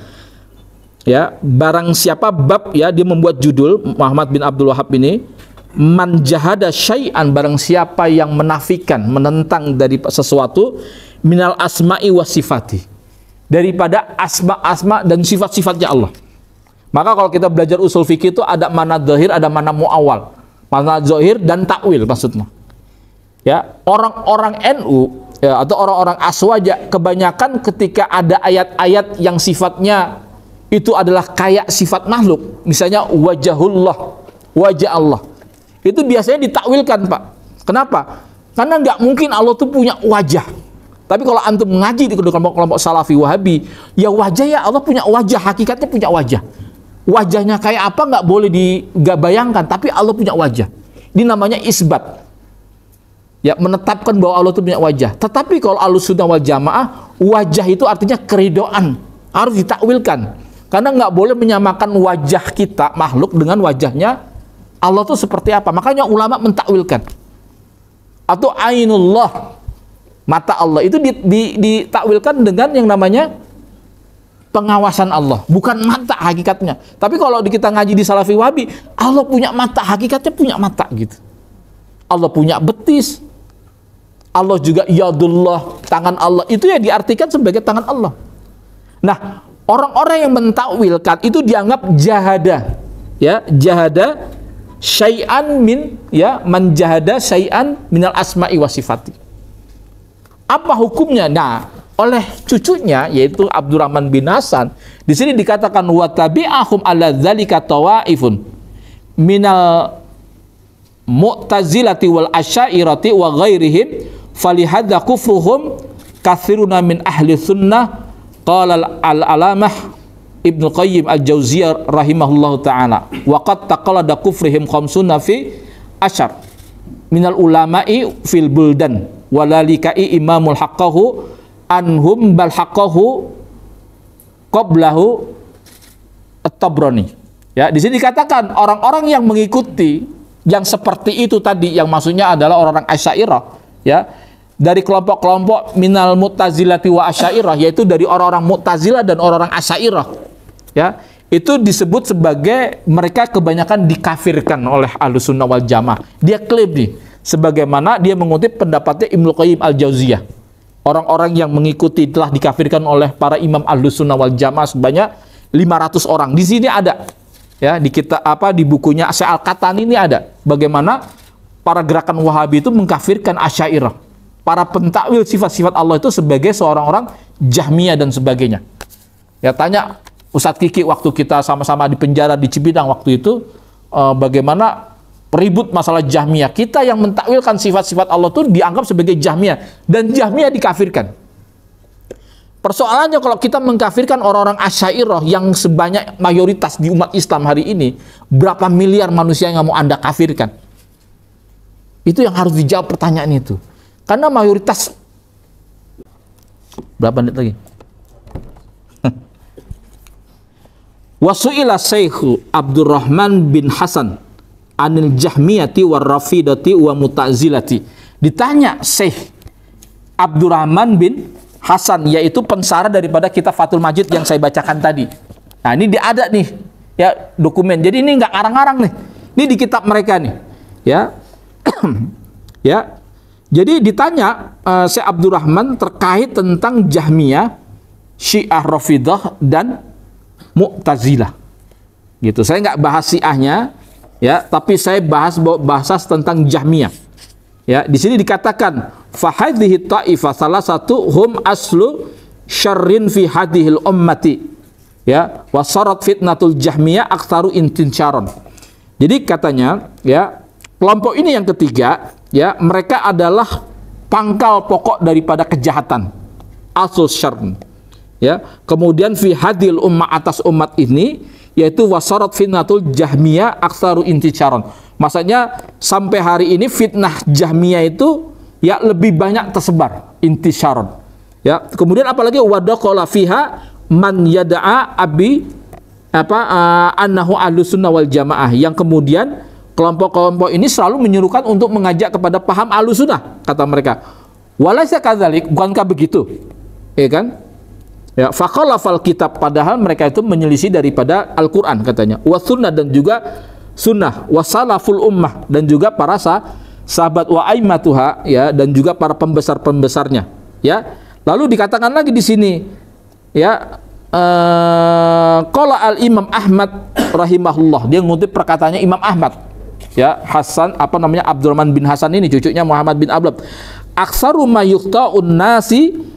Ya, barang siapa bab, ya, dia membuat judul Muhammad bin Abdul Wahab ini, man jahada syai'an, barang siapa yang menafikan, menentang dari sesuatu, minal asma'i wa sifati, daripada asma dan sifat-sifatnya Allah. Maka kalau kita belajar usul fikih itu ada mana zahir, ada mana muawwal. Mana zahir dan takwil maksudnya. Ya, orang-orang NU, ya, atau orang-orang aswaja kebanyakan ketika ada ayat-ayat yang sifatnya itu adalah kayak sifat makhluk, misalnya wajahullah, wajah Allah, itu biasanya ditakwilkan, Pak. Kenapa? Karena nggak mungkin Allah tuh punya wajah. Tapi kalau antum mengaji di kelompok-kelompok Salafi Wahabi, ya wajah, ya Allah punya wajah, hakikatnya punya wajah. Wajahnya kayak apa nggak boleh dibayangkan, tapi Allah punya wajah. Ini namanya isbat. Ya, menetapkan bahwa Allah itu punya wajah. Tetapi kalau Ahlussunnah wal Jamaah, wajah itu artinya keridhaan, harus ditakwilkan. Karena nggak boleh menyamakan wajah kita makhluk dengan wajahnya Allah itu seperti apa. Makanya ulama mentakwilkan. Atau ainullah, mata Allah itu ditakwilkan dengan yang namanya pengawasan Allah, bukan mata hakikatnya. Tapi kalau kita ngaji di Salafi Wahabi, Allah punya mata, hakikatnya punya mata gitu. Allah punya betis. Allah juga yadullah, tangan Allah itu ya diartikan sebagai tangan Allah. Nah, orang-orang yang mentakwilkan itu dianggap jahada, ya, jahada syai'an min, ya, man jahada syai'an minal asma'i wa sifati. Apa hukumnya? Nah, oleh cucunya yaitu Abdurrahman bin Hasan, di sini dikatakan wa tabi'ahum ala dzalika tawaifun minal mu'tazilati wal asy'ariyati wa ghairihim falihadza kufruhum katsiruna min ahli sunnah. Qala al-alamah Ibnu Qayyim al-Jauziyah rahimahullahu ta'ala wa qad taqallada kufrihim khamsuna fi asyar minal ulama'i fil buldan walalikai imamul haqqahu anhum bal haqqahu qablahu at-Tabrani. Ya, di sini dikatakan orang-orang yang mengikuti yang seperti itu tadi, yang maksudnya adalah orang-orang Asy'ariyah, ya, dari kelompok-kelompok minal mu'tazilati wa asy'ariyah, yaitu dari orang-orang Mu'tazilah dan orang-orang Asy'ariyah, ya, itu disebut sebagai mereka kebanyakan dikafirkan oleh Ahlussunnah wal Jamaah. Dia klaim nih, sebagaimana dia mengutip pendapatnya Ibnu Qayyim al-Jauziyah, orang-orang yang mengikuti telah dikafirkan oleh para imam Ahlussunnah wal Jamaah sebanyak 500 orang. Di sini ada, ya, di kita di bukunya Syekh Al-Qatani ini ada bagaimana para gerakan Wahabi itu mengkafirkan Asy'ariyah, para pentakwil sifat-sifat Allah itu sebagai seorang orang Jahmiyah dan sebagainya. Ya, tanya Ustadz Kiki waktu kita sama-sama di penjara di Cibinong waktu itu, bagaimana ribut masalah Jahmiyah. Kita yang mentakwilkan sifat-sifat Allah itu dianggap sebagai Jahmiyah, dan Jahmiyah dikafirkan. Persoalannya kalau kita mengkafirkan orang-orang Asy'ariyah yang sebanyak mayoritas di umat Islam hari ini, berapa miliar manusia yang mau Anda kafirkan? Itu yang harus dijawab pertanyaan itu. Karena mayoritas, berapa menit lagi? Wasu'ila Syekh Abdurrahman bin Hasan anil Jahmiyati war Rafidati wa Mu'tazilati. Ditanya Syekh Abdurrahman bin Hasan, yaitu pensara daripada kitab Fathul Majid yang saya bacakan tadi. Nah, ini dia ada nih ya dokumen. Jadi ini nggak ngarang-ngarang nih. Ini di kitab mereka nih. Ya. Ya. Jadi ditanya Syekh Abdurrahman terkait tentang Jahmiyah, Syiah Rafidah dan Mu'tazilah. Gitu. Saya nggak bahas Syiahnya ya, tapi saya bahas tentang Jahmiyah. Ya, di sini dikatakan fa hadhihi ta'ifah salah satu hum aslu syarrin fi hadhil ummati. Ya, wasarat fitnatul Jahmiyah aktsaru intisharon. Jadi katanya ya, kelompok ini yang ketiga ya, mereka adalah pangkal pokok daripada kejahatan, asal syarr. Ya, kemudian fi hadil ummah, atas umat ini, yaitu wasarat fitnatul Jahmiyah aktsaru intisharon. Maksudnya sampai hari ini fitnah Jahmiyah itu ya lebih banyak tersebar, intisharon. Ya, kemudian apalagi wadaqala fiha man yada'a annahu ahlussunnah wal jamaah, yang kemudian kelompok-kelompok ini selalu menyerukan untuk mengajak kepada paham ahlussunnah, kata mereka. Walaysa kadzalik, bukankah begitu? Ya kan? Ya, faqalafal kitab, padahal mereka itu menyelisih daripada Al-Qur'an katanya. Wasunnah, dan juga sunnah, wasalaful ummah, dan juga para sahabat wa aimatuha ya, dan juga para pembesar-pembesarnya ya. Lalu dikatakan lagi di sini ya, qala al-Imam Ahmad rahimahullah, dia ngutip perkataannya Imam Ahmad ya, Abdurrahman bin Hasan ini cucunya Muhammad bin Ablab. Aksaru ma yuqta'un nasi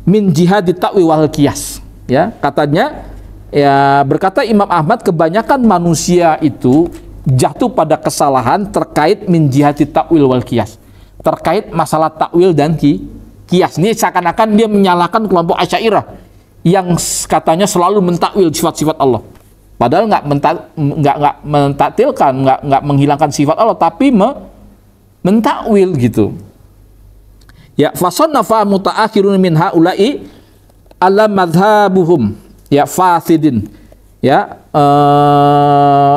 min jihadi ta'wi wal qiyas. Ya, katanya ya, berkata Imam Ahmad, kebanyakan manusia itu jatuh pada kesalahan terkait min jihadi ta'wil wal qiyas, terkait masalah takwil dan qiyas. Ini seakan-akan dia menyalahkan kelompok Asy'ariyah yang katanya selalu mentakwil sifat-sifat Allah. Padahal nggak mentaktilkan, nggak menghilangkan sifat Allah, tapi mentakwil gitu. Ya, fasannafa mutaakhirun min haula'i ala madhhabuhum ya fasidin ya,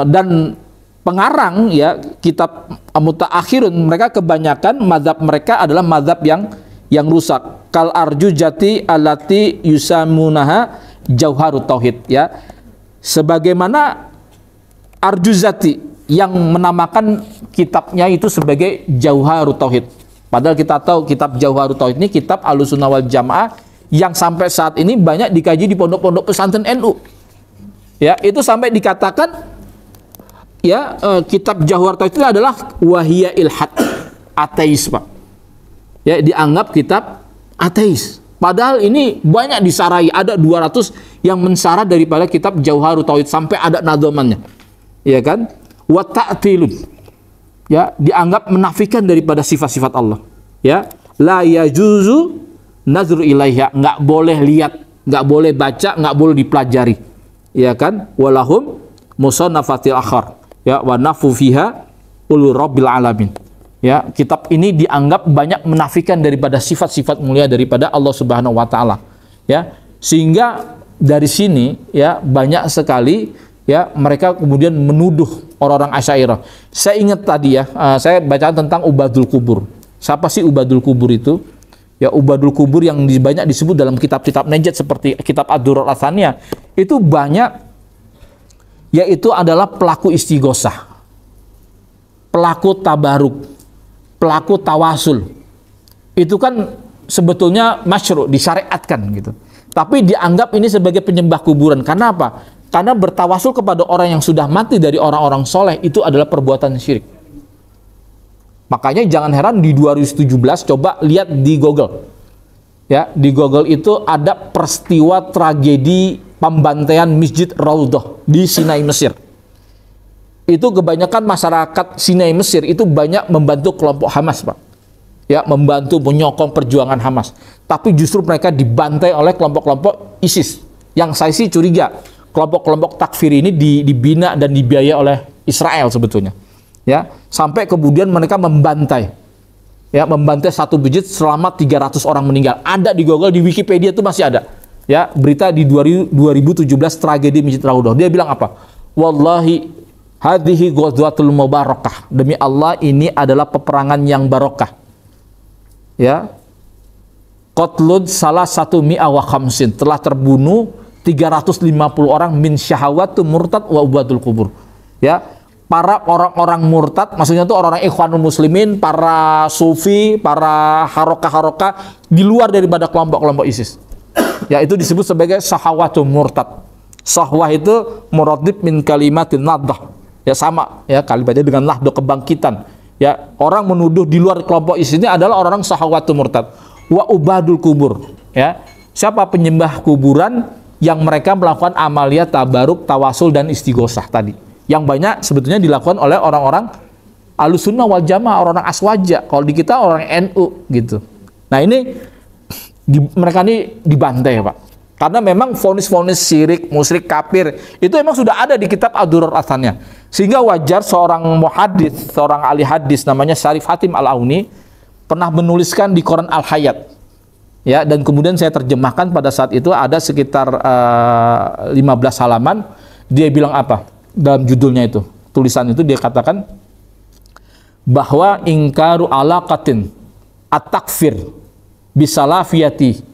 dan pengarang ya kitab mutaakhirun, mereka kebanyakan mazhab mereka adalah mazhab yang rusak. Kal arjujati allati yusamunaha jauharut tauhid ya, sebagaimana Arjuzati yang menamakan kitabnya itu sebagai Jauharut Tauhid. Padahal kita tahu kitab Jauharut Tauhid ini kitab Ahlussunnah wal Jamaah yang sampai saat ini banyak dikaji di pondok-pondok pesantren NU. Ya, itu sampai dikatakan ya, kitab Jauharut Tauhid itu adalah wahiyya ilhad, ateis, Pak. Ya, dianggap kitab ateis. Padahal ini banyak disarai, ada 200 yang mensarah daripada kitab Jauharut Tauhid, sampai ada nadhamannya. Ya kan? Wa ta'tilun. Ya, dianggap menafikan daripada sifat-sifat Allah. Ya, la yajuzu nazru ilaiha, enggak boleh lihat, enggak boleh baca, enggak boleh dipelajari. Ya kan? Walahum musannafatil akhar. Ya, wa nafu fiha ul rabbil alamin. Ya, kitab ini dianggap banyak menafikan daripada sifat-sifat mulia daripada Allah Subhanahu wa taala. Ya, sehingga dari sini ya banyak sekali ya mereka kemudian menuduh orang-orang Asy'ariyah. Saya ingat tadi ya, saya baca tentang Ubadul Kubur. Siapa sih Ubadul Kubur itu? Ya, Ubadul Kubur yang banyak disebut dalam kitab-kitab Najd seperti kitab Ad-Durrar Ats-Tsaniyah. Itu banyak, yaitu adalah pelaku istighosah, pelaku tabaruk, pelaku tawasul. Itu kan sebetulnya masyru', disyariatkan gitu. Tapi dianggap ini sebagai penyembah kuburan. Karena apa? Karena bertawasul kepada orang yang sudah mati dari orang-orang soleh itu adalah perbuatan syirik. Makanya jangan heran di 2017 coba lihat di Google. Ya, di Google itu ada peristiwa tragedi pembantaian Masjid Raudhah di Sinai Mesir. Itu kebanyakan masyarakat Sinai Mesir itu banyak membantu kelompok Hamas, Pak. Ya, membantu menyokong perjuangan Hamas. Tapi justru mereka dibantai oleh kelompok-kelompok ISIS. Yang saya sih curiga kelompok-kelompok takfir ini dibina dan dibiayai oleh Israel sebetulnya. Ya, sampai kemudian mereka membantai. Ya, membantai satu masjid selama 300 orang meninggal. Ada di Google, di Wikipedia itu masih ada. ya, berita di 2017 tragedi Masjid Raudhah. Dia bilang apa? Wallahi hadhihi ghazwatul mubarakah. Demi Allah ini adalah peperangan yang barokah. Ya. Qatlud salah satu mi'a wa khamsin, telah terbunuh 350 orang min syahawatu murtad wa ubadul kubur. Ya, para orang-orang murtad, maksudnya itu orang-orang ikhwanul muslimin, para sufi, para harokah-harokah di luar daripada kelompok-kelompok ISIS. Ya, itu disebut sebagai syahawatu murtad. Syahwah itu muradib min kalimatin naddah. Ya, sama ya kalimatnya dengan nahdo, kebangkitan. Ya, orang menuduh di luar kelompok ISIS ini adalah orang syahawatu murtad. Wa ubadul kubur, ya, siapa penyembah kuburan yang mereka melakukan amaliyat tabaruk, tawasul dan istighosah tadi, yang banyak sebetulnya dilakukan oleh orang-orang Ahlussunnah wal Jamaah, orang-orang aswaja. Kalau di kita orang NU gitu. Nah ini mereka ini dibantai, Pak, karena memang vonis-vonis syirik, musyrik, kafir itu memang sudah ada di kitab Ad-Durar Ath-Thaniyah, sehingga wajar seorang muhaddits, seorang ahli hadis namanya Syarif Hatim Al-Auni pernah menuliskan di Quran Al-Hayat, ya, dan kemudian saya terjemahkan pada saat itu ada sekitar 15 halaman. Dia bilang apa dalam judulnya itu, tulisan itu dia katakan bahwa ingkaru alaqatin at-takfir bisalafiyati,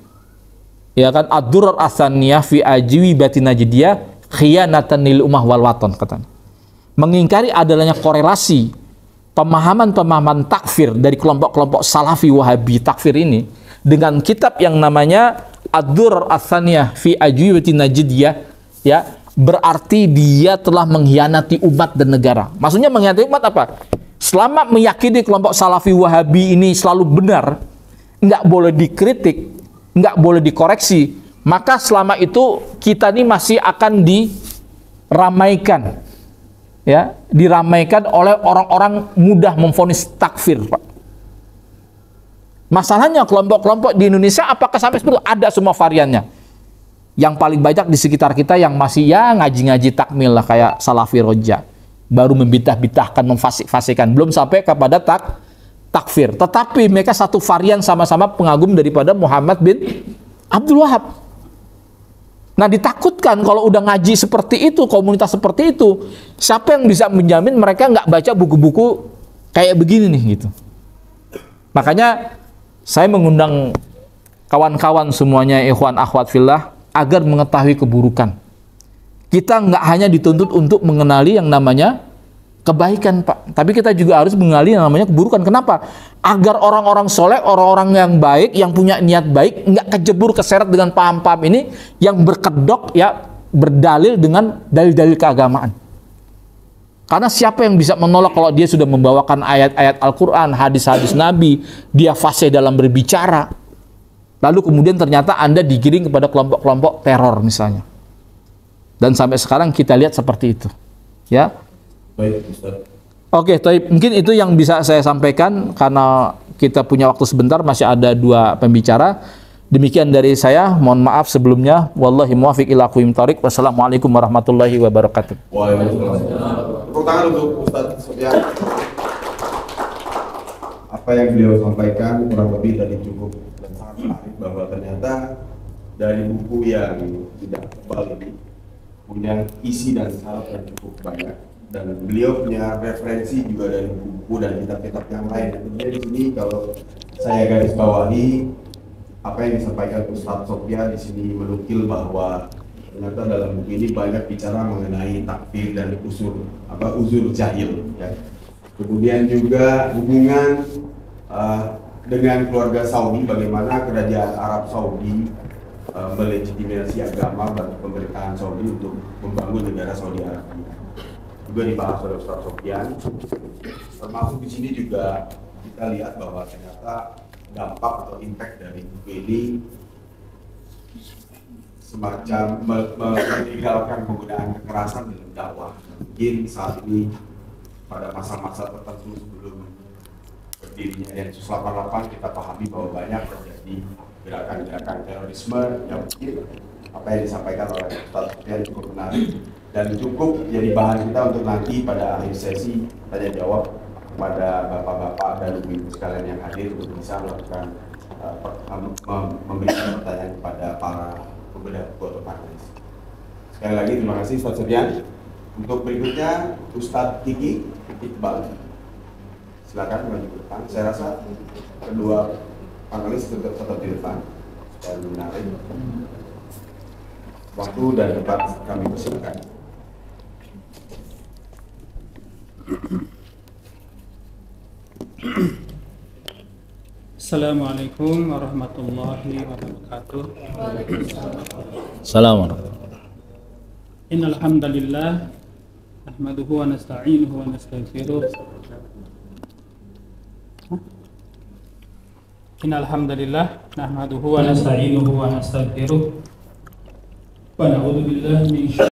ya kan, ad-durar asaniyah fi ajwi batinajdiyah khiyanatan lil ummah wal waton, katanya. Mengingkari adanya korelasi pemahaman-pemahaman takfir dari kelompok-kelompok salafi wahabi takfir ini dengan kitab yang namanya Ad-Durar Ath-Thaniyah fi Ajwibati Najdiyah, ya, berarti dia telah mengkhianati umat dan negara. Maksudnya mengkhianati umat apa? Selama meyakini kelompok salafi wahabi ini selalu benar, nggak boleh dikritik, nggak boleh dikoreksi, maka selama itu kita ini masih akan diramaikan, ya, diramaikan oleh orang-orang mudah memvonis takfir, Pak. Masalahnya kelompok-kelompok di Indonesia apakah sampai itu ada semua variannya? Yang paling banyak di sekitar kita yang masih ya ngaji-ngaji takmil lah, kayak Salafi Roja, baru membitah-bitahkan, memfasik-fasikan, belum sampai kepada takfir. Tetapi mereka satu varian, sama-sama pengagum daripada Muhammad bin Abdul Wahab. Nah, ditakutkan kalau udah ngaji seperti itu, komunitas seperti itu, siapa yang bisa menjamin mereka nggak baca buku-buku kayak begini nih, gitu. Makanya saya mengundang kawan-kawan semuanya, ikhwan akhwat fillah, agar mengetahui keburukan. Kita nggak hanya dituntut untuk mengenali yang namanya kebaikan, Pak, tapi kita juga harus mengenali yang namanya keburukan. Kenapa? Agar orang-orang soleh, orang-orang yang baik, yang punya niat baik, nggak kejebur, keseret dengan paham-paham ini yang berkedok, ya, berdalil dengan dalil-dalil keagamaan. Karena siapa yang bisa menolak kalau dia sudah membawakan ayat-ayat Al-Quran, hadis-hadis Nabi, dia fasih dalam berbicara, lalu kemudian ternyata Anda digiring kepada kelompok-kelompok teror misalnya. Dan sampai sekarang kita lihat seperti itu, ya. Baik, Ustaz. Oke, mungkin itu yang bisa saya sampaikan karena kita punya waktu sebentar, masih ada 2 pembicara. Demikian dari saya, mohon maaf sebelumnya. Wallahi muwaffiq ila aqwamit thoriq. Wassalamualaikum warahmatullahi wabarakatuh. Waalaikumsalam. Tepuk tangan untuk Ustaz Sofyan. Apa yang beliau sampaikan kurang lebih tadi cukup dan sangat menarik, bahwa ternyata dari buku yang tidak tebal ini punya isi dan syarat yang cukup banyak. Dan beliau punya referensi juga dari buku dan kitab-kitab yang lain. Tentunya di sini kalau saya garis bawahi apa yang disampaikan Ustaz Sofyan di sini menukil bahwa ternyata dalam buku ini banyak bicara mengenai takfir dan uzur jahil, ya. Kemudian juga hubungan dengan keluarga Saudi, bagaimana kerajaan Arab Saudi melegitimasi agama bagi pemerintahan Saudi untuk membangun negara Saudi Arabia. Juga dibahas oleh Ustaz Sofyan. Termasuk di sini juga kita lihat bahwa ternyata dampak atau impact dari buku ini semacam meninggalkan penggunaan kekerasan dalam dakwah. Mungkin saat ini pada masa-masa tertentu sebelum berdirinya Densus 88 kita pahami bahwa banyak terjadi gerakan-gerakan terorisme yang mungkin apa yang disampaikan oleh Ustaz Sofyan cukup menarik dan cukup jadi bahan kita untuk nanti pada akhir sesi tanya jawab kepada bapak-bapak dan ibu-ibu sekalian yang hadir untuk bisa melakukan memberikan pertanyaan kepada para pembedah buku atau panelis. Sekali lagi terima kasih Ustaz Sofyan. Untuk berikutnya Ustadz Kiki Iqbal. Silakan maju ke depan. Saya rasa kedua panelis tetap di depan dan menarik. Waktu dan tempat kami persilakan. Assalamualaikum warahmatullahi wabarakatuh. Assalamualaikum. Innal hamdalillah nahmaduhu wa nasta'inuhu wa nastaghfiruh. Innal hamdalillah nahmaduhu wa nasta'inuhu wa nastaghfiruh. Wa na'udzu billahi min